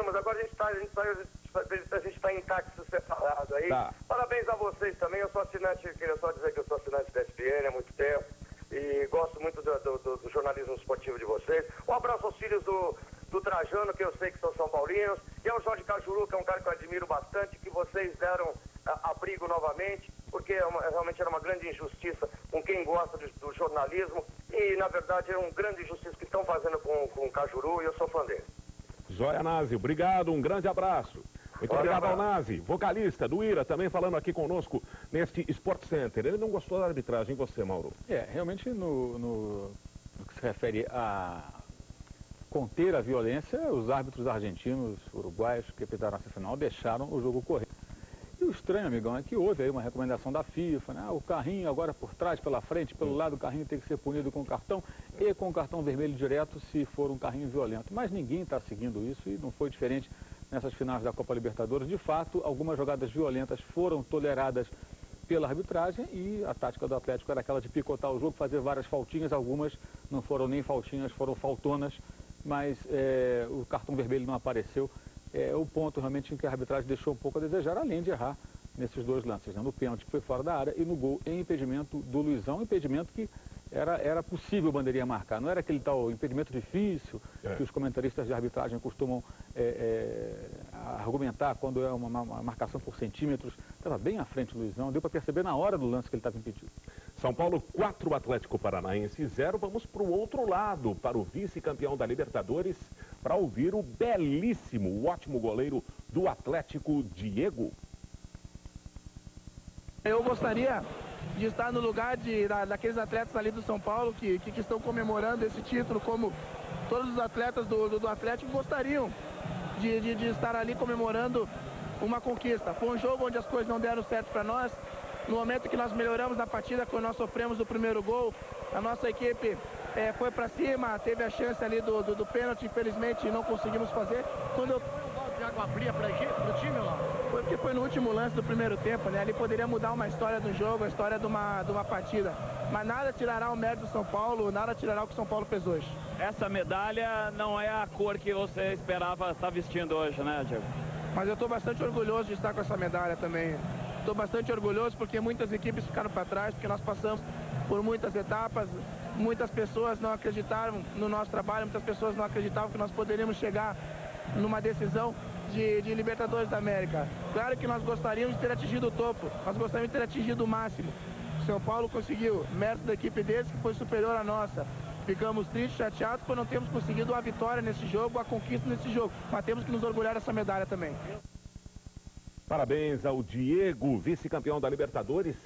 tínhamos, agora a gente está em táxi separado aí. Tá. Parabéns a vocês também, eu sou assinante, queria só dizer que eu sou assinante da ESPN há muito tempo e gosto muito do jornalismo esportivo de vocês. Um abraço aos filhos do Trajano, que eu sei que são São Paulinos, e ao Jorge Cajuru, que é um cara que eu admiro bastante, que vocês deram abrigo novamente, porque realmente era uma grande injustiça com quem gosta do jornalismo, e na verdade é uma grande injustiça que estão fazendo com o Cajuru, e eu sou fã dele. Joia, Nazi, obrigado, um grande abraço. Muito obrigado ao Nazi, vocalista do Ira, também falando aqui conosco neste Sport Center. Ele não gostou da arbitragem, e você, Mauro? Realmente no que se refere a conter a violência, os árbitros argentinos, uruguaios que apitaram essa final deixaram o jogo correr. E o estranho, amigão, é que houve aí uma recomendação da FIFA, né? O carrinho agora por trás, pela frente, pelo lado, o carrinho tem que ser punido com cartão e com cartão vermelho direto se for um carrinho violento. Mas ninguém está seguindo isso e não foi diferente nessas finais da Copa Libertadores. De fato, algumas jogadas violentas foram toleradas pela arbitragem e a tática do Atlético era aquela de picotar o jogo, fazer várias faltinhas, algumas não foram nem faltinhas, foram faltonas, mas o cartão vermelho não apareceu. É o ponto realmente em que a arbitragem deixou um pouco a desejar, além de errar nesses dois lances, né? No pênalti que foi fora da área e no gol em impedimento do Luizão, impedimento que era possível o bandeirinha marcar, não era aquele tal impedimento difícil que os comentaristas de arbitragem costumam argumentar quando é uma marcação por centímetros. Estava bem à frente do Luizão, deu para perceber na hora do lance que ele estava impedido. São Paulo 4, Atlético Paranaense 0. Vamos para o outro lado, para o vice-campeão da Libertadores, para ouvir o belíssimo, o ótimo goleiro do Atlético, Diego. Eu gostaria de estar no lugar daqueles atletas ali do São Paulo que estão comemorando esse título, como todos os atletas do Atlético gostariam de estar ali comemorando uma conquista. Foi um jogo onde as coisas não deram certo para nós. No momento que nós melhoramos na partida, quando nós sofremos o primeiro gol, a nossa equipe foi para cima, teve a chance ali do pênalti, infelizmente não conseguimos fazer. Quando eu de água fria para o time lá? Foi porque foi no último lance do primeiro tempo, né? Ali poderia mudar uma história do jogo, a história de uma partida. Mas nada tirará o mérito do São Paulo, nada tirará o que o São Paulo fez hoje. Essa medalha não é a cor que você esperava estar vestindo hoje, né, Diego? Mas eu estou bastante orgulhoso de estar com essa medalha também. Estou bastante orgulhoso porque muitas equipes ficaram para trás, porque nós passamos por muitas etapas, muitas pessoas não acreditaram no nosso trabalho, muitas pessoas não acreditavam que nós poderíamos chegar numa decisão de Libertadores da América. Claro que nós gostaríamos de ter atingido o topo, nós gostaríamos de ter atingido o máximo. O São Paulo conseguiu, mérito da equipe deles, que foi superior à nossa. Ficamos tristes, chateados por não termos conseguido a vitória nesse jogo, a conquista nesse jogo. Mas temos que nos orgulhar dessa medalha também. Parabéns ao Diego, vice-campeão da Libertadores,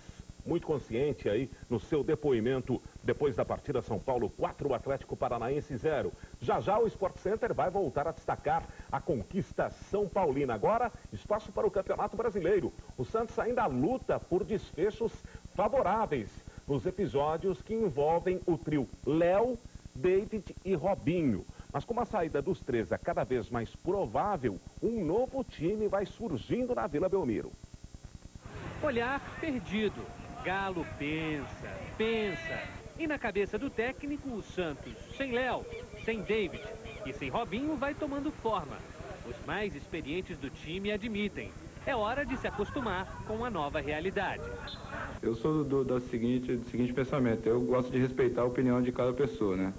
muito consciente aí no seu depoimento depois da partida. São Paulo 4, Atlético Paranaense 0. Já já o Sport Center vai voltar a destacar a conquista São Paulina. Agora, espaço para o Campeonato Brasileiro. O Santos ainda luta por desfechos favoráveis nos episódios que envolvem o trio Léo, David e Robinho. Mas com a saída dos três é cada vez mais provável, um novo time vai surgindo na Vila Belmiro. Olhar perdido. Galo pensa. E na cabeça do técnico, o Santos, sem Léo, sem David e sem Robinho, vai tomando forma. Os mais experientes do time admitem. É hora de se acostumar com a nova realidade. Eu sou do seguinte pensamento. Eu gosto de respeitar a opinião de cada pessoa, né?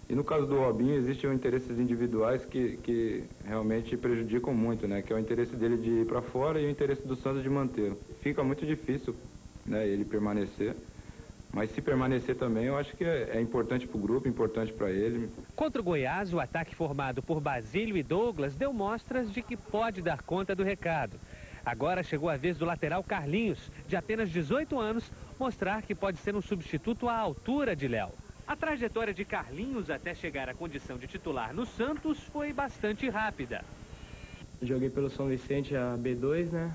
E no caso do Robinho, existem interesses individuais que realmente prejudicam muito, né? Que é o interesse dele de ir para fora e o interesse do Santos de mantê-lo. Fica muito difícil, né, ele permanecer. Mas se permanecer também, eu acho que é importante para o grupo, importante para ele. Contra o Goiás, o ataque formado por Basílio e Douglas deu mostras de que pode dar conta do recado. Agora chegou a vez do lateral Carlinhos, de apenas 18 anos, mostrar que pode ser um substituto à altura de Léo. A trajetória de Carlinhos até chegar à condição de titular no Santos foi bastante rápida. Joguei pelo São Vicente, a B2, né?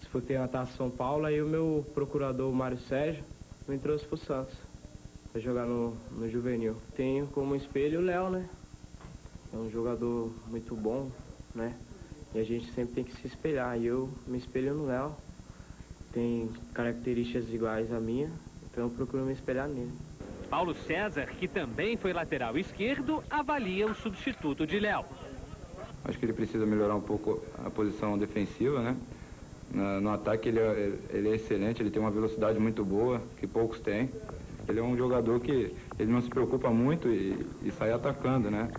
Disputei a Taça São Paulo, aí o meu procurador, o Mário Sérgio, me trouxe pro Santos para jogar no juvenil. Tenho como espelho o Léo, né? É um jogador muito bom, né? E a gente sempre tem que se espelhar. E eu me espelho no Léo. Tem características iguais à minha, então eu procuro me espelhar nele. Paulo César, que também foi lateral esquerdo, avalia o substituto de Léo. Acho que ele precisa melhorar um pouco a posição defensiva, né? No ataque ele é excelente, ele tem uma velocidade muito boa, que poucos têm. Ele é um jogador que ele não se preocupa muito e sai atacando, né?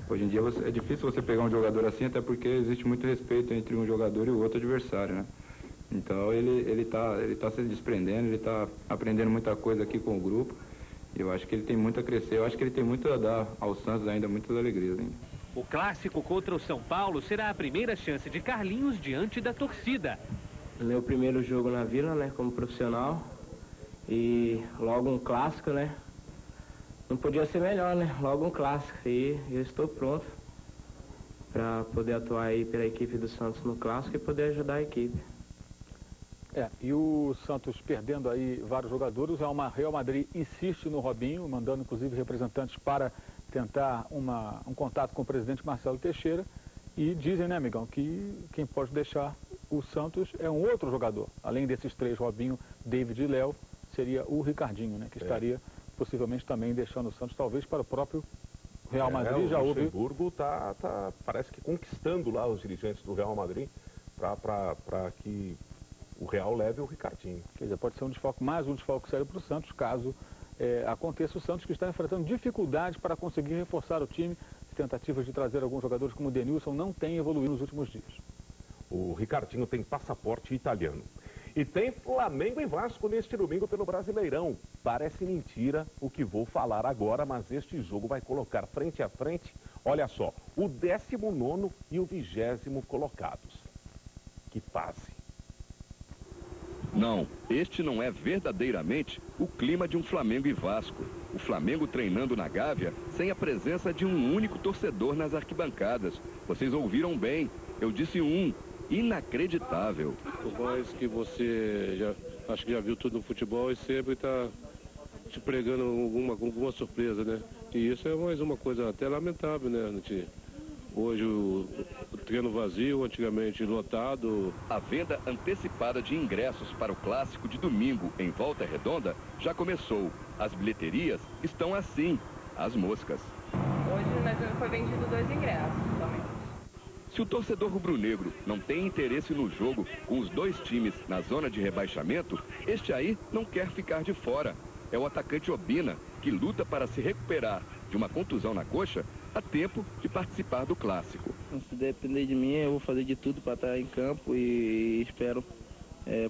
Hoje em dia é difícil você pegar um jogador assim, até porque existe muito respeito entre um jogador e o outro adversário, né? Então ele tá se desprendendo, ele está aprendendo muita coisa aqui com o grupo. Eu acho que ele tem muito a crescer, eu acho que ele tem muito a dar ao Santos ainda, muitas alegrias ainda. O clássico contra o São Paulo será a primeira chance de Carlinhos diante da torcida. Meu primeiro jogo na Vila, né, como profissional, e logo um clássico, né? Não podia ser melhor, né? Logo um clássico, e eu estou pronto para poder atuar aí pela equipe do Santos no clássico e poder ajudar a equipe. E o Santos perdendo aí vários jogadores, o Real Madrid insiste no Robinho, mandando inclusive representantes para tentar um contato com o presidente Marcelo Teixeira, e dizem, né, amigão, que quem pode deixar o Santos é um outro jogador. Além desses três, Robinho, David e Léo, seria o Ricardinho, né, que estaria possivelmente também deixando o Santos, talvez para o próprio Real Madrid. Já houve... O Luxemburgo parece que conquistando lá os dirigentes do Real Madrid para que o Real leve o Ricardinho. Quer dizer, pode ser mais um desfalque sério para o Santos, caso aconteça. O Santos que está enfrentando dificuldades para conseguir reforçar o time. Tentativas de trazer alguns jogadores como o Denilson não têm evoluído nos últimos dias. O Ricardinho tem passaporte italiano. E tem Flamengo e Vasco neste domingo pelo Brasileirão. Parece mentira o que vou falar agora, mas este jogo vai colocar frente a frente, olha só, o 19º e o 20º colocados. Que fase! Não, este não é verdadeiramente o clima de um Flamengo e Vasco. O Flamengo treinando na Gávea sem a presença de um único torcedor nas arquibancadas. Vocês ouviram bem, eu disse inacreditável. Por mais que você acho que já viu tudo no futebol e sempre está te pregando alguma surpresa, né? E isso é mais uma coisa até lamentável, né? Hoje o treino vazio, antigamente lotado. A venda antecipada de ingressos para o clássico de domingo em Volta Redonda já começou. As bilheterias estão assim, as moscas. Hoje foi vendido 2 ingressos somente. Se o torcedor rubro-negro não tem interesse no jogo com os dois times na zona de rebaixamento, este aí não quer ficar de fora. É o atacante Obina, que luta para se recuperar de uma contusão na coxa a tempo de participar do clássico. Se depender de mim, eu vou fazer de tudo para estar em campo e espero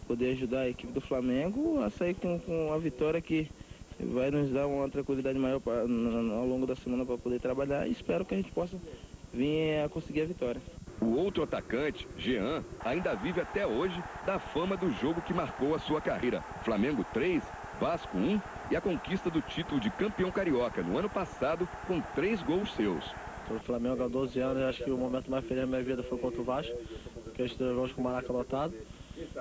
poder ajudar a equipe do Flamengo a sair com a vitória que vai nos dar uma tranquilidade maior ao longo da semana para poder trabalhar, e espero que a gente possa vir a conseguir a vitória. O outro atacante, Jean, ainda vive até hoje da fama do jogo que marcou a sua carreira. Flamengo 3, Vasco 1 e a conquista do título de campeão carioca no ano passado com 3 gols seus. O Flamengo há 12 anos, acho que o momento mais feliz da minha vida foi contra o Vasco, que a gente jogamos com o Maraca lotado.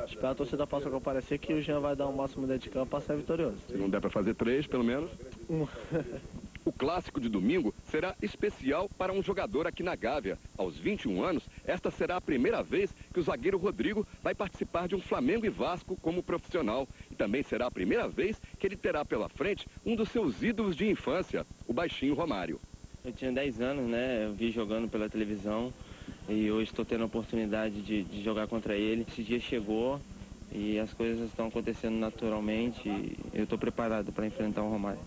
Espero a torcida possa comparecer, que o Jean vai dar o máximo dentro de campo para ser vitorioso. Se não der para fazer 3, pelo menos? O clássico de domingo será especial para um jogador aqui na Gávea. Aos 21 anos, esta será a primeira vez que o zagueiro Rodrigo vai participar de um Flamengo e Vasco como profissional. E também será a primeira vez que ele terá pela frente um dos seus ídolos de infância, o baixinho Romário. Eu tinha 10 anos, né? Eu vi jogando pela televisão e hoje estou tendo a oportunidade de jogar contra ele. Esse dia chegou e as coisas estão acontecendo naturalmente e eu estou preparado para enfrentar o Romário.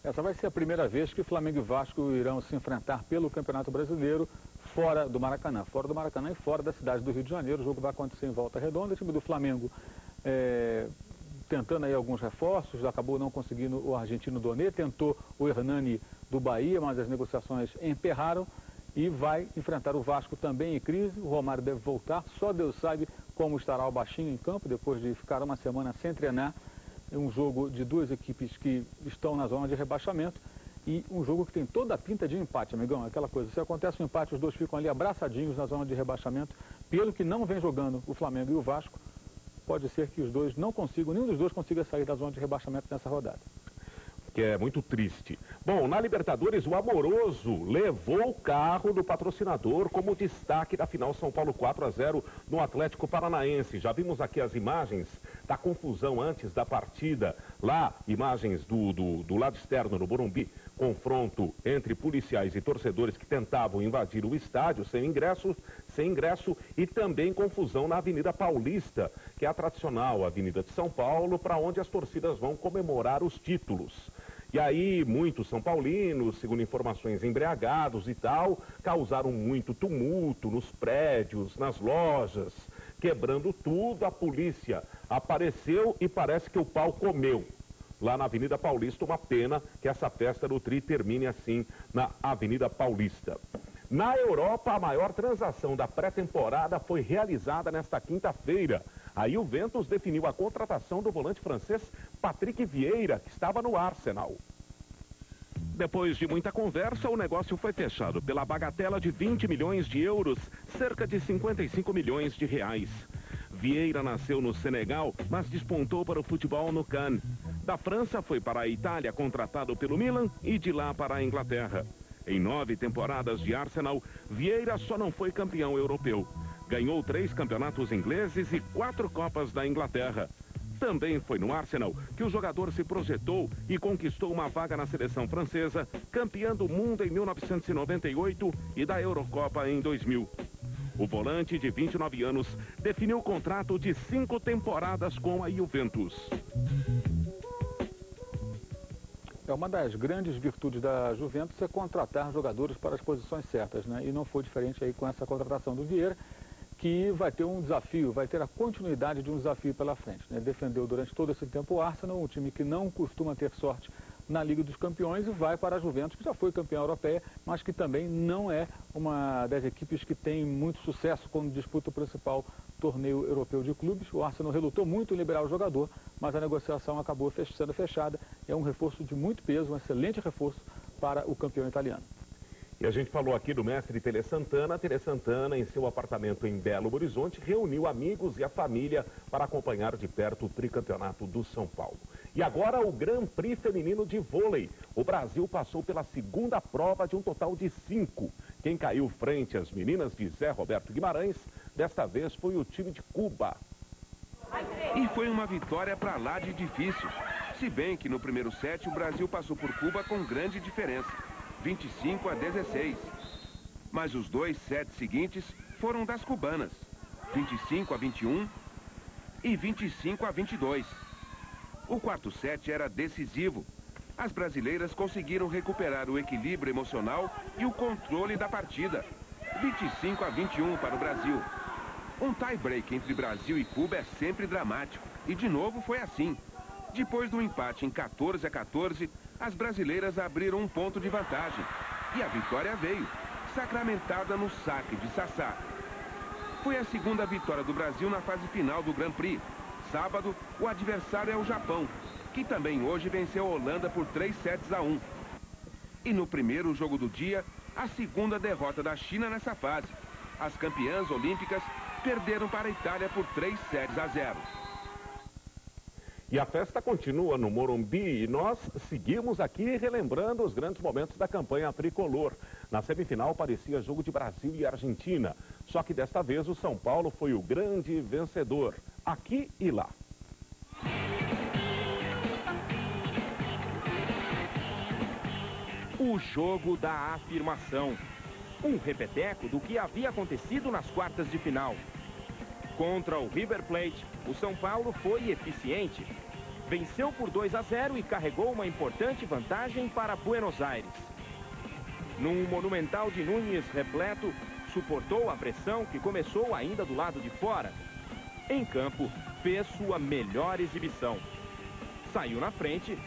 Essa vai ser a primeira vez que Flamengo e Vasco irão se enfrentar pelo Campeonato Brasileiro fora do Maracanã. Fora do Maracanã e fora da cidade do Rio de Janeiro. O jogo vai acontecer em Volta Redonda. O time do Flamengo tentando aí alguns reforços, acabou não conseguindo o argentino Donê, tentou o Hernani do Bahia, mas as negociações emperraram e vai enfrentar o Vasco também em crise. O Romário deve voltar, só Deus sabe como estará o baixinho em campo depois de ficar uma semana sem treinar. É um jogo de duas equipes que estão na zona de rebaixamento e um jogo que tem toda a pinta de empate, amigão. Aquela coisa, se acontece um empate, os dois ficam ali abraçadinhos na zona de rebaixamento. Pelo que não vem jogando o Flamengo e o Vasco, pode ser que os dois não consigam, nenhum dos dois consiga sair da zona de rebaixamento nessa rodada. Que é muito triste. Bom, na Libertadores, o Amoroso levou o carro do patrocinador como destaque da final São Paulo 4-0 no Atlético Paranaense. Já vimos aqui as imagens da confusão antes da partida. Lá, imagens do lado externo no Morumbi, confronto entre policiais e torcedores que tentavam invadir o estádio sem ingresso e também confusão na Avenida Paulista, que é a tradicional Avenida de São Paulo, para onde as torcidas vão comemorar os títulos. E aí, muitos são paulinos, segundo informações, embriagados e tal, causaram muito tumulto nos prédios, nas lojas, quebrando tudo. A polícia apareceu e parece que o pau comeu. Lá na Avenida Paulista, uma pena que essa festa do Tri termine assim na Avenida Paulista. Na Europa, a maior transação da pré-temporada foi realizada nesta quinta-feira. A Juventus definiu a contratação do volante francês Patrick Vieira, que estava no Arsenal. Depois de muita conversa, o negócio foi fechado pela bagatela de 20 milhões de euros, cerca de 55 milhões de reais. Vieira nasceu no Senegal, mas despontou para o futebol no Cannes. Da França foi para a Itália, contratado pelo Milan, e de lá para a Inglaterra. Em 9 temporadas de Arsenal, Vieira só não foi campeão europeu. Ganhou 3 campeonatos ingleses e 4 Copas da Inglaterra. Também foi no Arsenal que o jogador se projetou e conquistou uma vaga na seleção francesa, campeã do mundo em 1998 e da Eurocopa em 2000. O volante de 29 anos definiu o contrato de 5 temporadas com a Juventus. Uma das grandes virtudes da Juventus é contratar jogadores para as posições certas, né? E não foi diferente aí com essa contratação do Vieira, que vai ter um desafio, vai ter a continuidade de um desafio pela frente, né? Defendeu durante todo esse tempo o Arsenal, um time que não costuma ter sorte na Liga dos Campeões, e vai para a Juventus, que já foi campeã europeia, mas que também não é uma das equipes que tem muito sucesso quando disputa o principal torneio europeu de clubes. O Arsenal relutou muito em liberar o jogador, mas a negociação acabou sendo fechada. É um reforço de muito peso, um excelente reforço para o campeão italiano. E a gente falou aqui do mestre Tele Santana. Tele Santana, em seu apartamento em Belo Horizonte, reuniu amigos e a família para acompanhar de perto o tricampeonato do São Paulo. E agora o Grand Prix feminino de vôlei. O Brasil passou pela segunda prova de um total de 5. Quem caiu frente às meninas de Zé Roberto Guimarães, desta vez foi o time de Cuba. E foi uma vitória para lá de difícil. Se bem que no primeiro set o Brasil passou por Cuba com grande diferença, 25-16. Mas os 2 sets seguintes foram das cubanas, 25-21 e 25-22. O quarto set era decisivo. As brasileiras conseguiram recuperar o equilíbrio emocional e o controle da partida, 25-21 para o Brasil. Um tie-break entre Brasil e Cuba é sempre dramático, e de novo foi assim. Depois do empate em 14-14, as brasileiras abriram um ponto de vantagem. E a vitória veio, sacramentada no saque de Sassá. Foi a segunda vitória do Brasil na fase final do Grand Prix. Sábado, o adversário é o Japão, que também hoje venceu a Holanda por 3-1. E no primeiro jogo do dia, a segunda derrota da China nessa fase. As campeãs olímpicas perderam para a Itália por 3-0. E a festa continua no Morumbi e nós seguimos aqui relembrando os grandes momentos da campanha tricolor. Na semifinal parecia jogo de Brasil e Argentina, só que desta vez o São Paulo foi o grande vencedor, aqui e lá. O jogo da afirmação. Um repeteco do que havia acontecido nas quartas de final. Contra o River Plate, o São Paulo foi eficiente. Venceu por 2-0 e carregou uma importante vantagem para Buenos Aires. Num Monumental de Núñez repleto, suportou a pressão que começou ainda do lado de fora. Em campo, fez sua melhor exibição. Saiu na frente,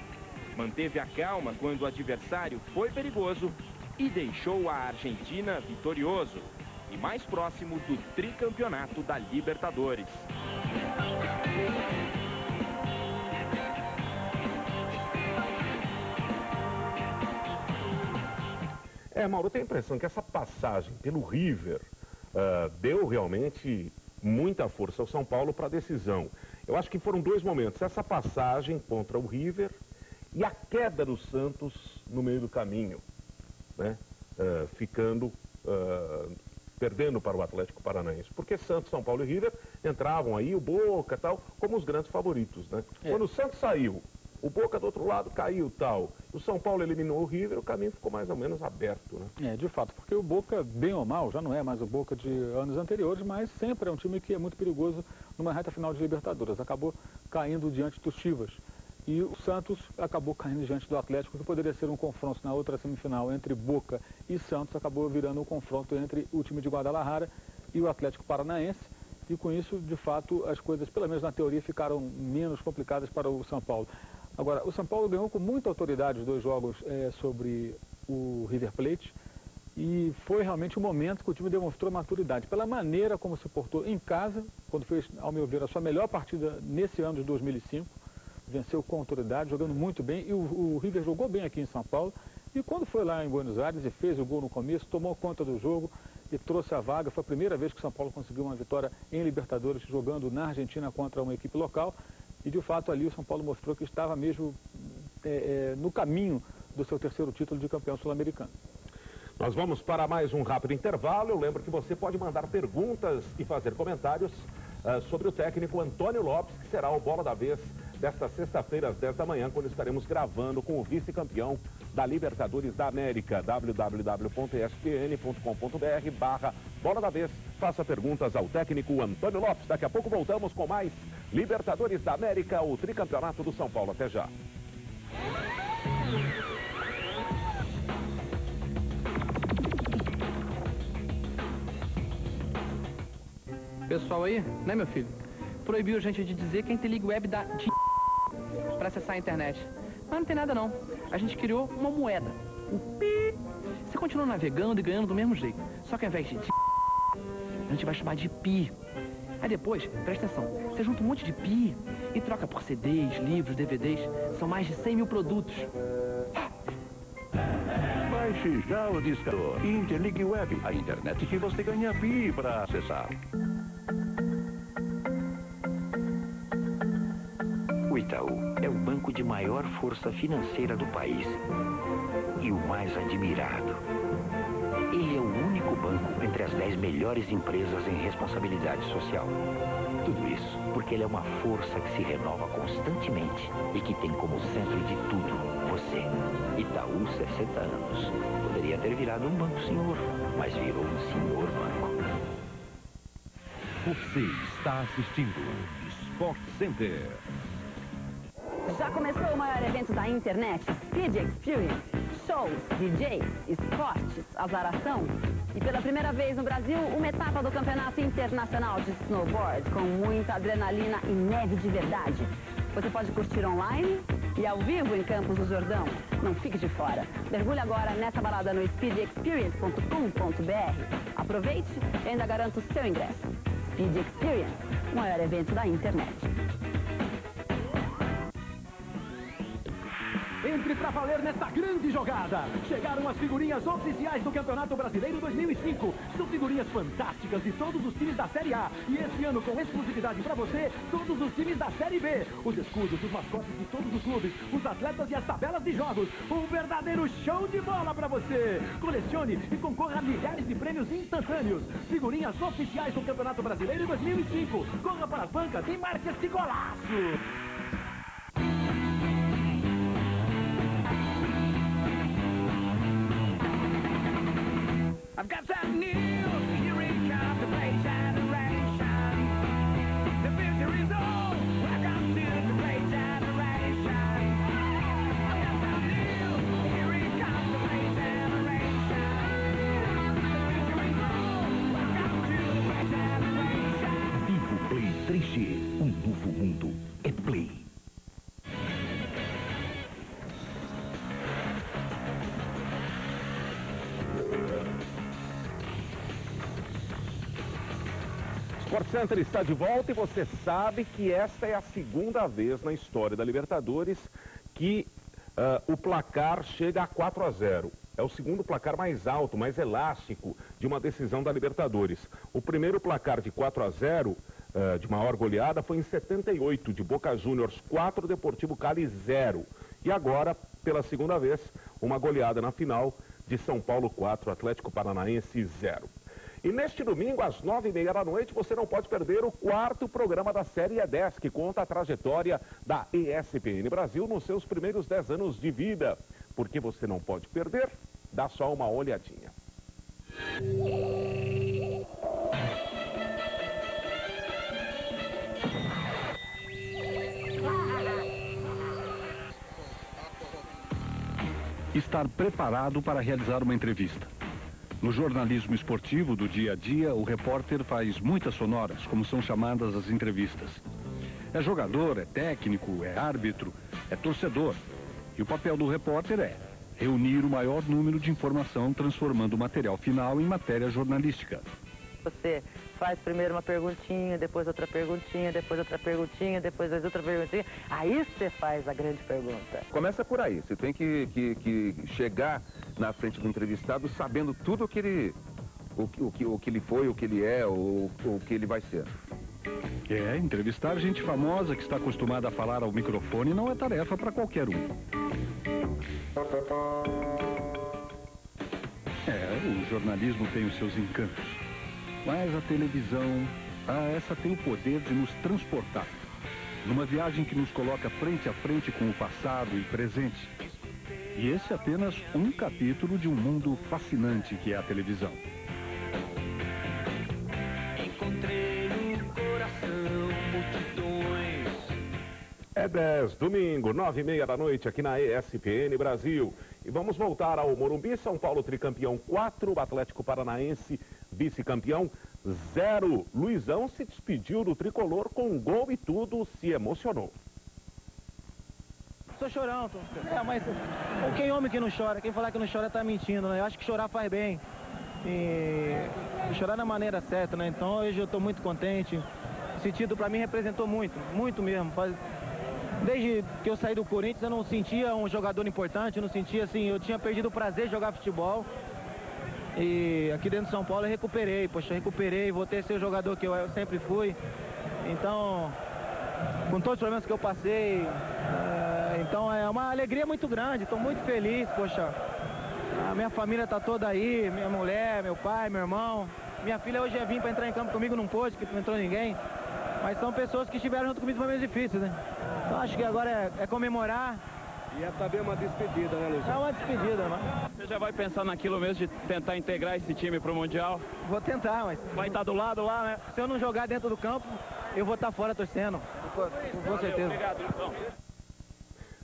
manteve a calma quando o adversário foi perigoso e deixou a Argentina vitorioso e mais próximo do tricampeonato da Libertadores. Mauro, eu tenho a impressão que essa passagem pelo River deu realmente muita força ao São Paulo para a decisão. Eu acho que foram 2 momentos, essa passagem contra o River e a queda do Santos no meio do caminho, né? Ficando perdendo para o Atlético Paranaense. Porque Santos, São Paulo e River entravam aí, o Boca e tal, como os grandes favoritos, né? Quando o Santos saiu, o Boca do outro lado caiu tal, o São Paulo eliminou o River, o caminho ficou mais ou menos aberto, né? De fato, porque o Boca, bem ou mal, já não é mais o Boca de anos anteriores, mas sempre é um time que é muito perigoso numa reta final de Libertadores. Acabou caindo diante dos Chivas. E o Santos acabou caindo diante do Atlético, que poderia ser um confronto na outra semifinal entre Boca e Santos, acabou virando um confronto entre o time de Guadalajara e o Atlético Paranaense. E com isso, de fato, as coisas, pelo menos na teoria, ficaram menos complicadas para o São Paulo. Agora, o São Paulo ganhou com muita autoridade os 2 jogos sobre o River Plate e foi realmente o momento que o time demonstrou maturidade, pela maneira como se portou em casa, quando fez, ao meu ver, a sua melhor partida nesse ano de 2005, venceu com autoridade, jogando muito bem, e o River jogou bem aqui em São Paulo, e quando foi lá em Buenos Aires e fez o gol no começo, tomou conta do jogo e trouxe a vaga. Foi a primeira vez que o São Paulo conseguiu uma vitória em Libertadores, jogando na Argentina contra uma equipe local, e de fato ali o São Paulo mostrou que estava mesmo no caminho do seu 3º título de campeão sul-americano. Nós vamos para mais um rápido intervalo. Eu lembro que você pode mandar perguntas e fazer comentários sobre o técnico Antônio Lopes, que será o Bola da Vez desta sexta-feira às 10 da manhã, quando estaremos gravando com o vice-campeão da Libertadores da América, www.espn.com.br/Bola da Vez. Faça perguntas ao técnico Antônio Lopes. Daqui a pouco voltamos com mais Libertadores da América, o tricampeonato do São Paulo. Até já. Pessoal aí, né, meu filho? Proibiu a gente de dizer que a Interligue Web dá para acessar a internet. Mas não tem nada não. A gente criou uma moeda, o pi. Você continua navegando e ganhando do mesmo jeito. Só que ao invés de a gente vai chamar de pi. Aí depois, presta atenção, você junta um monte de pi e troca por CDs, livros, DVDs. São mais de 100 mil produtos. Baixe já o discador Interligue Web, a internet que você ganha pi para acessar. O Itaú é o banco de maior força financeira do país e o mais admirado. Ele é o único banco entre as 10 melhores empresas em responsabilidade social. Tudo isso porque ele é uma força que se renova constantemente e que tem como centro de tudo você. Itaú, 60 anos. Poderia ter virado um banco senhor, mas virou um senhor banco. Você está assistindo Sport Center. Já começou o maior evento da internet, Speed Experience. Shows, DJs, esportes, azaração. E pela primeira vez no Brasil, uma etapa do Campeonato Internacional de Snowboard, com muita adrenalina e neve de verdade. Você pode curtir online e ao vivo em Campos do Jordão. Não fique de fora. Mergulhe agora nessa balada no speedexperience.com.br. Aproveite e ainda garanta o seu ingresso. Speed Experience, o maior evento da internet. Entre pra valer nesta grande jogada. Chegaram as figurinhas oficiais do Campeonato Brasileiro 2005. São figurinhas fantásticas de todos os times da Série A. E esse ano, com exclusividade pra você, todos os times da Série B. Os escudos, os mascotes de todos os clubes, os atletas e as tabelas de jogos. Um verdadeiro show de bola pra você. Colecione e concorra a milhares de prêmios instantâneos. Figurinhas oficiais do Campeonato Brasileiro 2005. Corra para as bancas e marque esse golaço. I've got some news, here it comes, the play generation. The future is old, welcome to the play generation. I've got some news, here it comes, the play generation. The future is old, welcome to the play generation. Vivo Play 3G, um novo mundo é Play. Sport Center está de volta e você sabe que esta é a segunda vez na história da Libertadores que o placar chega a 4-0. É o segundo placar mais alto, mais elástico de uma decisão da Libertadores. O primeiro placar de 4-0, de maior goleada, foi em 78, de Boca Juniors 4, Deportivo Cali 0. E agora, pela segunda vez, uma goleada na final de São Paulo 4, Atlético Paranaense 0. E neste domingo, às 9h30 da noite, você não pode perder o 4º programa da série E10, que conta a trajetória da ESPN Brasil nos seus primeiros 10 anos de vida. Por que você não pode perder? Dá só uma olhadinha. Estar preparado para realizar uma entrevista. No jornalismo esportivo do dia a dia, o repórter faz muitas sonoras, como são chamadas as entrevistas. É jogador, é técnico, é árbitro, é torcedor. E o papel do repórter é reunir o maior número de informação, transformando o material final em matéria jornalística. Você faz primeiro uma perguntinha, depois outra perguntinha, depois outra perguntinha, depois outra perguntinha. Aí você faz a grande pergunta. Começa por aí. Você tem que chegar na frente do entrevistado sabendo tudo o que ele foi, o que ele é, o que ele vai ser. Entrevistar gente famosa que está acostumada a falar ao microfone não é tarefa para qualquer um. O jornalismo tem os seus encantos. Mas a televisão, essa tem o poder de nos transportar. Numa viagem que nos coloca frente a frente com o passado e presente. E esse é apenas um capítulo de um mundo fascinante que é a televisão. Encontrei no coração multidões. E10, domingo, 9h30 da noite, aqui na ESPN Brasil. E vamos voltar ao Morumbi. São Paulo tricampeão 4, Atlético Paranaense vice-campeão 0. Luizão se despediu do tricolor com um gol e tudo, se emocionou. Sou chorão, mas quem homem que não chora? Quem falar que não chora tá mentindo, né? Eu acho que chorar faz bem. E chorar da maneira certa, né? Então hoje eu tô muito contente. Esse título pra mim representou muito, muito mesmo. Desde que eu saí do Corinthians eu não sentia um jogador importante, eu não sentia assim, eu tinha perdido o prazer de jogar futebol. E aqui dentro de São Paulo eu recuperei, voltei a ser o jogador que eu sempre fui. Então, com todos os problemas que eu passei, então é uma alegria muito grande, estou muito feliz, poxa. A minha família está toda aí, minha mulher, meu pai, meu irmão. Minha filha hoje ia vir para entrar em campo comigo, não pôde, porque não entrou ninguém. Mas são pessoas que estiveram junto comigo nos momentos difíceis, né? Então acho que agora é comemorar. E é também uma despedida, né, Luiz? É uma despedida, né? Você já vai pensar naquilo mesmo de tentar integrar esse time para o Mundial? Vou tentar, mas... Vai estar do lado lá, né? Se eu não jogar dentro do campo, eu vou estar fora torcendo. Com certeza. Obrigado, Wilson.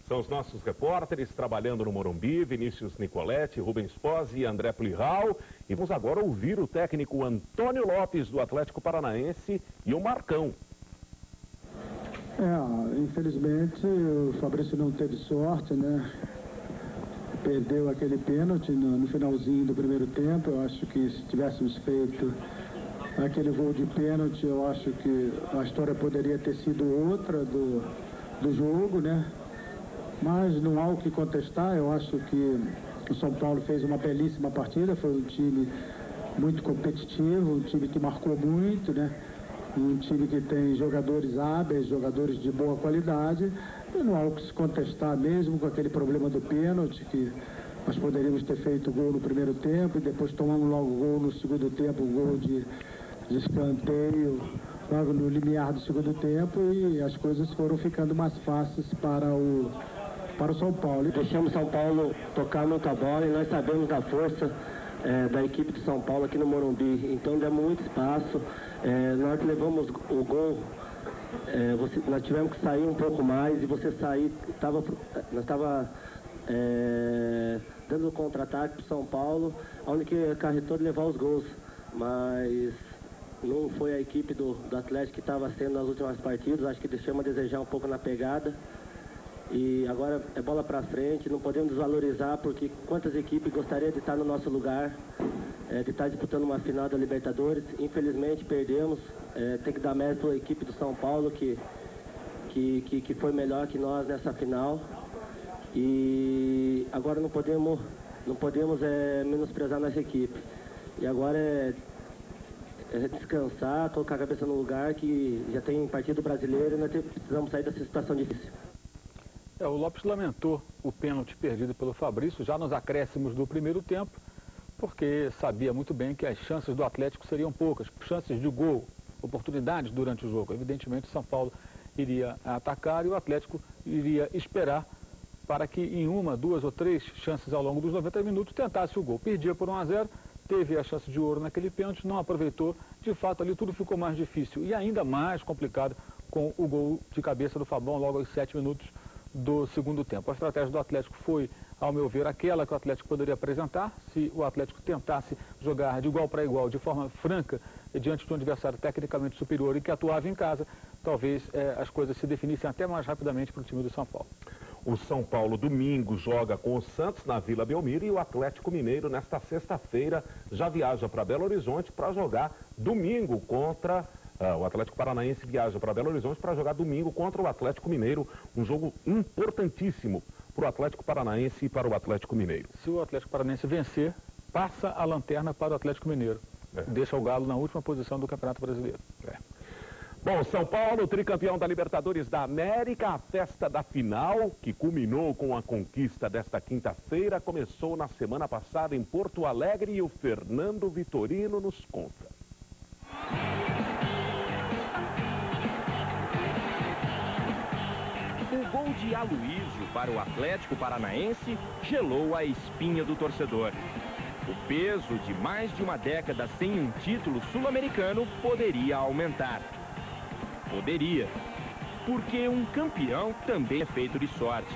São os nossos repórteres trabalhando no Morumbi, Vinícius Nicoletti, Rubens Pozzi e André Plihal. E vamos agora ouvir o técnico Antônio Lopes do Atlético Paranaense e o Marcão. Infelizmente o Fabrício não teve sorte, né? Perdeu aquele pênalti no finalzinho do primeiro tempo. Eu acho que se tivéssemos feito aquele gol de pênalti, eu acho que a história poderia ter sido outra do jogo, né? Mas não há o que contestar. Eu acho que o São Paulo fez uma belíssima partida, foi um time muito competitivo, um time que marcou muito, né? Um time que tem jogadores hábeis, jogadores de boa qualidade, e não há o que se contestar, mesmo com aquele problema do pênalti, que nós poderíamos ter feito gol no primeiro tempo e depois tomamos logo gol no segundo tempo, um gol de escanteio, logo no limiar do segundo tempo, e as coisas foram ficando mais fáceis para o São Paulo. Deixamos São Paulo tocar muita bola e nós sabemos da força da equipe de São Paulo aqui no Morumbi, então deu muito espaço. Nós levamos o gol, nós tivemos que sair um pouco mais e você sair, nós estava dando o contra-ataque para o São Paulo, onde que acarretou de levar os gols, mas não foi a equipe do Atlético que estava sendo nas últimas partidas, acho que deixamos a desejar um pouco na pegada. E agora é bola para frente, não podemos desvalorizar, porque quantas equipes gostariam de estar no nosso lugar, de estar disputando uma final da Libertadores. Infelizmente perdemos, tem que dar mérito à equipe do São Paulo, que foi melhor que nós nessa final. E agora não podemos menosprezar nossa equipe. E agora é descansar, colocar a cabeça no lugar, que já tem partido brasileiro e nós precisamos sair dessa situação difícil. O Lopes lamentou o pênalti perdido pelo Fabrício já nos acréscimos do primeiro tempo, porque sabia muito bem que as chances do Atlético seriam poucas, chances de gol, oportunidades durante o jogo. Evidentemente, o São Paulo iria atacar e o Atlético iria esperar para que em uma, duas ou três chances ao longo dos 90 minutos tentasse o gol. Perdia por 1-0, teve a chance de ouro naquele pênalti, não aproveitou. De fato, ali tudo ficou mais difícil e ainda mais complicado com o gol de cabeça do Fabão logo aos 7 minutos do segundo tempo. A estratégia do Atlético foi, ao meu ver, aquela que o Atlético poderia apresentar, se o Atlético tentasse jogar de igual para igual, de forma franca, diante de um adversário tecnicamente superior e que atuava em casa, talvez as coisas se definissem até mais rapidamente para o time do São Paulo. O São Paulo, domingo, joga com o Santos na Vila Belmiro e o Atlético Mineiro, nesta sexta-feira, já viaja para Belo Horizonte para jogar domingo contra... o Atlético Paranaense viaja para Belo Horizonte para jogar domingo contra o Atlético Mineiro, um jogo importantíssimo para o Atlético Paranaense e para o Atlético Mineiro. Se o Atlético Paranaense vencer, passa a lanterna para o Atlético Mineiro. Deixa o Galo na última posição do Campeonato Brasileiro. Bom, São Paulo, tricampeão da Libertadores da América, a festa da final, que culminou com a conquista desta quinta-feira, começou na semana passada em Porto Alegre e o Fernando Vitorino nos conta. O gol de Aloísio para o Atlético Paranaense gelou a espinha do torcedor. O peso de mais de uma década sem um título sul-americano poderia aumentar. Poderia, porque um campeão também é feito de sorte.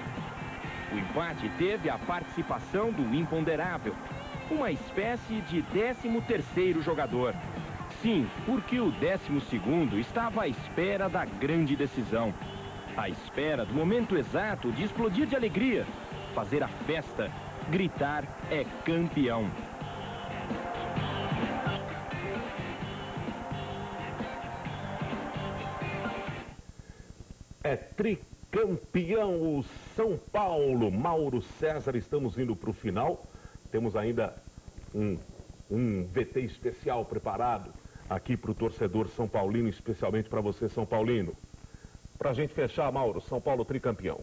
O empate teve a participação do imponderável, uma espécie de 13º jogador. Sim, porque o 12º estava à espera da grande decisão. À espera do momento exato de explodir de alegria, fazer a festa, gritar é campeão. É tricampeão o São Paulo. Mauro César, estamos indo para o final. Temos ainda um VT especial preparado aqui para o torcedor São Paulino, especialmente para você, São Paulino. Para a gente fechar, Mauro, São Paulo tricampeão.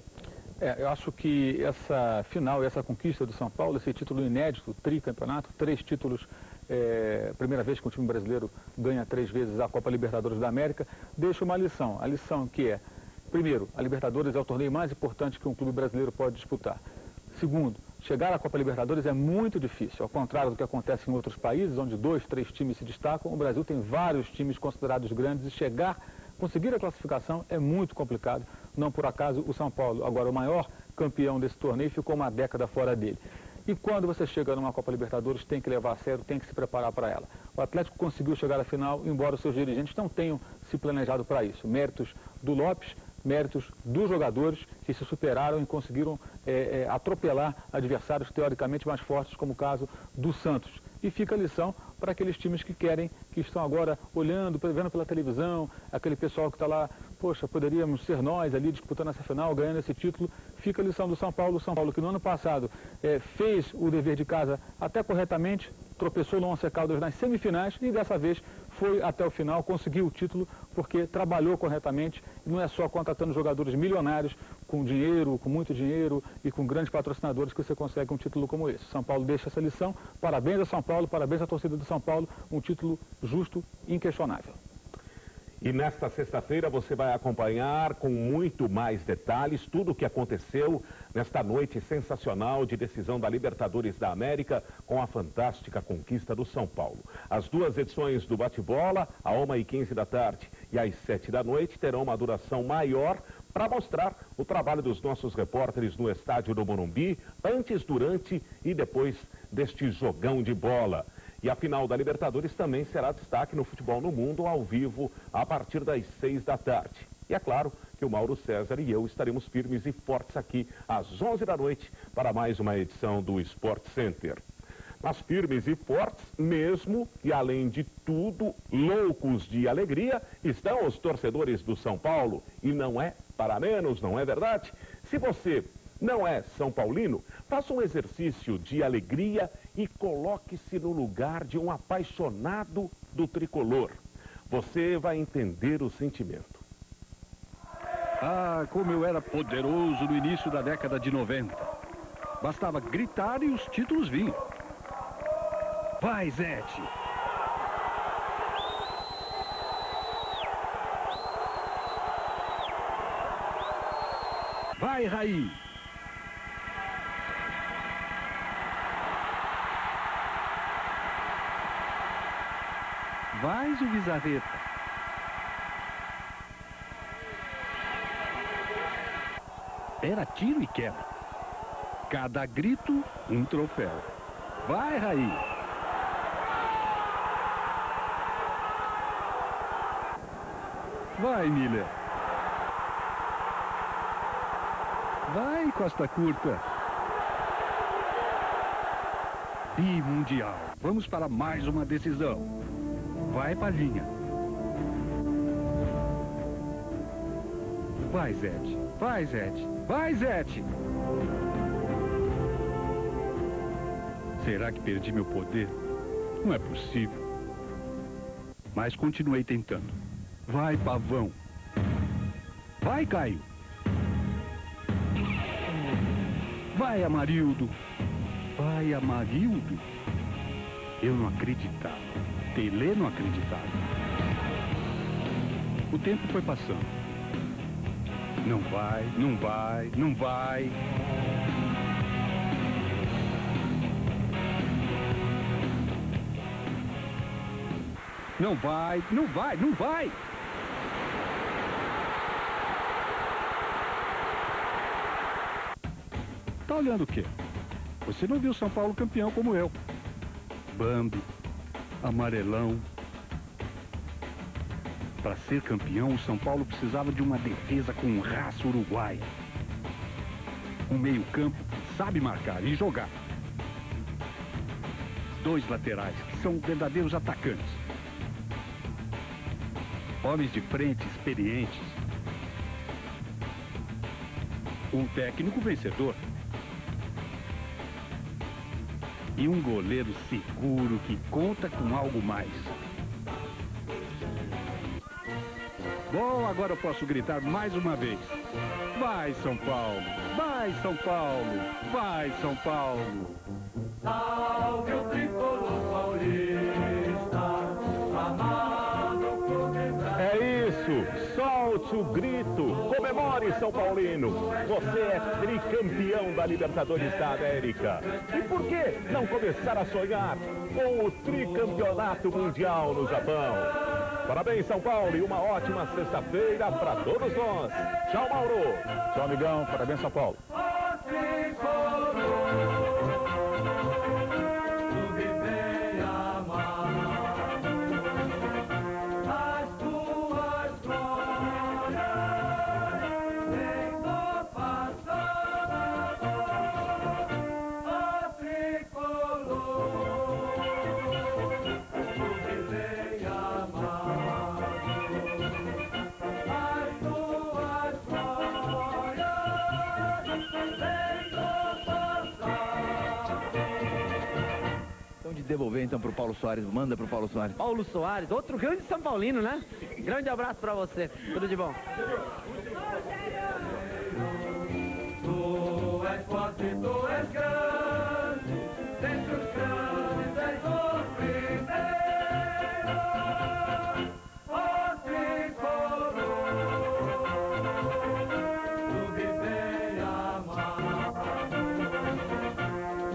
Eu acho que essa final, essa conquista do São Paulo, esse título inédito, tricampeonato, 3 títulos, primeira vez que um time brasileiro ganha 3 vezes a Copa Libertadores da América, deixa uma lição. A lição que é, primeiro, a Libertadores é o torneio mais importante que um clube brasileiro pode disputar. Segundo, chegar à Copa Libertadores é muito difícil, ao contrário do que acontece em outros países, onde 2, 3 times se destacam. O Brasil tem vários times considerados grandes e conseguir a classificação é muito complicado. Não por acaso o São Paulo, agora o maior campeão desse torneio, ficou uma década fora dele. E quando você chega numa Copa Libertadores, tem que levar a sério, tem que se preparar para ela. O Atlético conseguiu chegar à final, embora os seus dirigentes não tenham se planejado para isso. Méritos do Lopes, méritos dos jogadores que se superaram e conseguiram atropelar adversários teoricamente mais fortes, como o caso do Santos. E fica a lição para aqueles times que estão agora olhando, vendo pela televisão, aquele pessoal que está lá, poxa, poderíamos ser nós ali disputando essa final, ganhando esse título. Fica a lição do São Paulo que no ano passado fez o dever de casa até corretamente, tropeçou no Once Caldas nas semifinais e dessa vez foi até o final, conseguiu o título porque trabalhou corretamente. Não é só contratando jogadores milionários, com dinheiro, com muito dinheiro e com grandes patrocinadores que você consegue um título como esse. São Paulo deixa essa lição. Parabéns a São Paulo, parabéns à torcida do São Paulo, um título justo e inquestionável. E nesta sexta-feira você vai acompanhar com muito mais detalhes tudo o que aconteceu nesta noite sensacional de decisão da Libertadores da América com a fantástica conquista do São Paulo. As 2 edições do bate-bola, a 1h15 da tarde e às 7 da noite, terão uma duração maior para mostrar o trabalho dos nossos repórteres no estádio do Morumbi, antes, durante e depois deste jogão de bola. E a final da Libertadores também será destaque no Futebol no Mundo, ao vivo, a partir das 6 da tarde. E é claro que o Mauro César e eu estaremos firmes e fortes aqui às 11 da noite para mais uma edição do Sport Center. Mas firmes e fortes mesmo, e além de tudo, loucos de alegria, estão os torcedores do São Paulo. E não é para menos, não é verdade? Se você não é São Paulino, faça um exercício de alegria e coloque-se no lugar de um apaixonado do tricolor. Você vai entender o sentimento. Ah, como eu era poderoso no início da década de 90. Bastava gritar e os títulos vinham. Vai, Zete. Vai, Raí. Vai, Zubizarreta. Era tiro e queda. Cada grito, um troféu. Vai, Raí. Vai, Miller. Vai, Costa Curta. Bimundial. Vamos para mais uma decisão. Vai, Palhinha. Vai, Zete. Vai, Zete. Vai, Zete. Será que perdi meu poder? Não é possível. Mas continuei tentando. Vai, Pavão. Vai, Caio. Vai, Amarildo. Vai, Amarildo. Eu não acreditava. Pelé não acreditava. O tempo foi passando. Não vai, não vai, não vai. Não vai, não vai, não vai. Tá olhando o quê? Você não viu São Paulo campeão como eu. Bambi, amarelão. Para ser campeão, o São Paulo precisava de uma defesa com raça uruguaia. Um meio-campo que sabe marcar e jogar. 2 laterais que são verdadeiros atacantes. Homens de frente experientes. Um técnico vencedor. E um goleiro seguro que conta com algo mais. Bom, agora eu posso gritar mais uma vez. Vai, São Paulo! Vai, São Paulo! Vai, São Paulo! Salve o tricolor paulista, amado por É isso! Solte o grito! Comemore, São Paulino! Você é tricampeão da Libertadores da América. E por que não começar a sonhar com o tricampeonato mundial no Japão? Parabéns, São Paulo, e uma ótima sexta-feira para todos nós. Tchau, Mauro. Tchau, amigão. Parabéns, São Paulo. Devolver então pro Paulo Soares, manda pro Paulo Soares. Paulo Soares, outro grande São Paulino, né? Grande abraço pra você, tudo de bom. Tu és forte, tu és grande, dentre os grandes és o primeiro, ó tricolor, tu vive amado,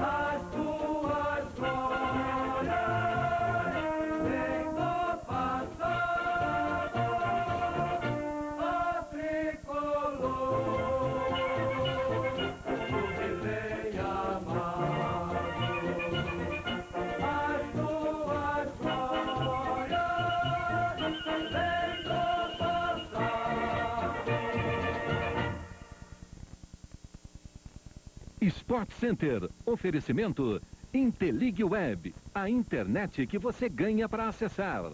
as tuas glórias vêm do passado, ó tricolor. Sport Center, oferecimento Intelig Web, a internet que você ganha para acessar.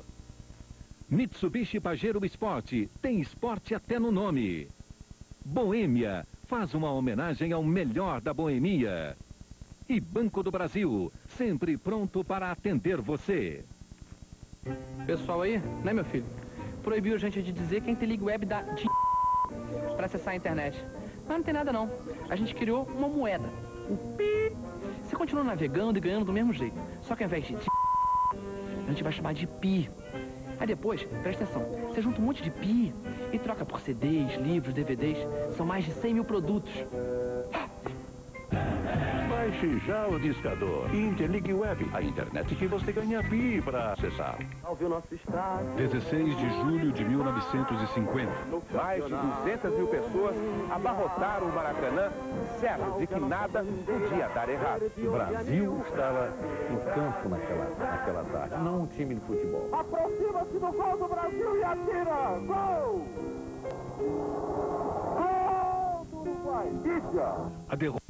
Mitsubishi Pajero Sport, tem esporte até no nome. Boêmia, faz uma homenagem ao melhor da boemia. E Banco do Brasil, sempre pronto para atender você. Pessoal aí, né, meu filho? Proibiu a gente de dizer que a Intelig Web dá para acessar a internet. Mas não tem nada não. A gente criou uma moeda. O pi. Você continua navegando e ganhando do mesmo jeito. Só que ao invés de gente vai chamar de Pi. Aí depois, presta atenção, você junta um monte de Pi e troca por CDs, livros, DVDs. São mais de 100 mil produtos. Baixe já o discador. Interligue Web, a internet que você ganha Pi para acessar. Ouviu nosso estado. 16 de julho de 1950. Mais de 200 mil pessoas abarrotaram o Maracanã, certos de que nada podia dar errado. O Brasil estava em campo naquela tarde, não um time de futebol. Aproxima-se do gol do Brasil e atira! Gol! Gol do Uruguai! Índia! A derrota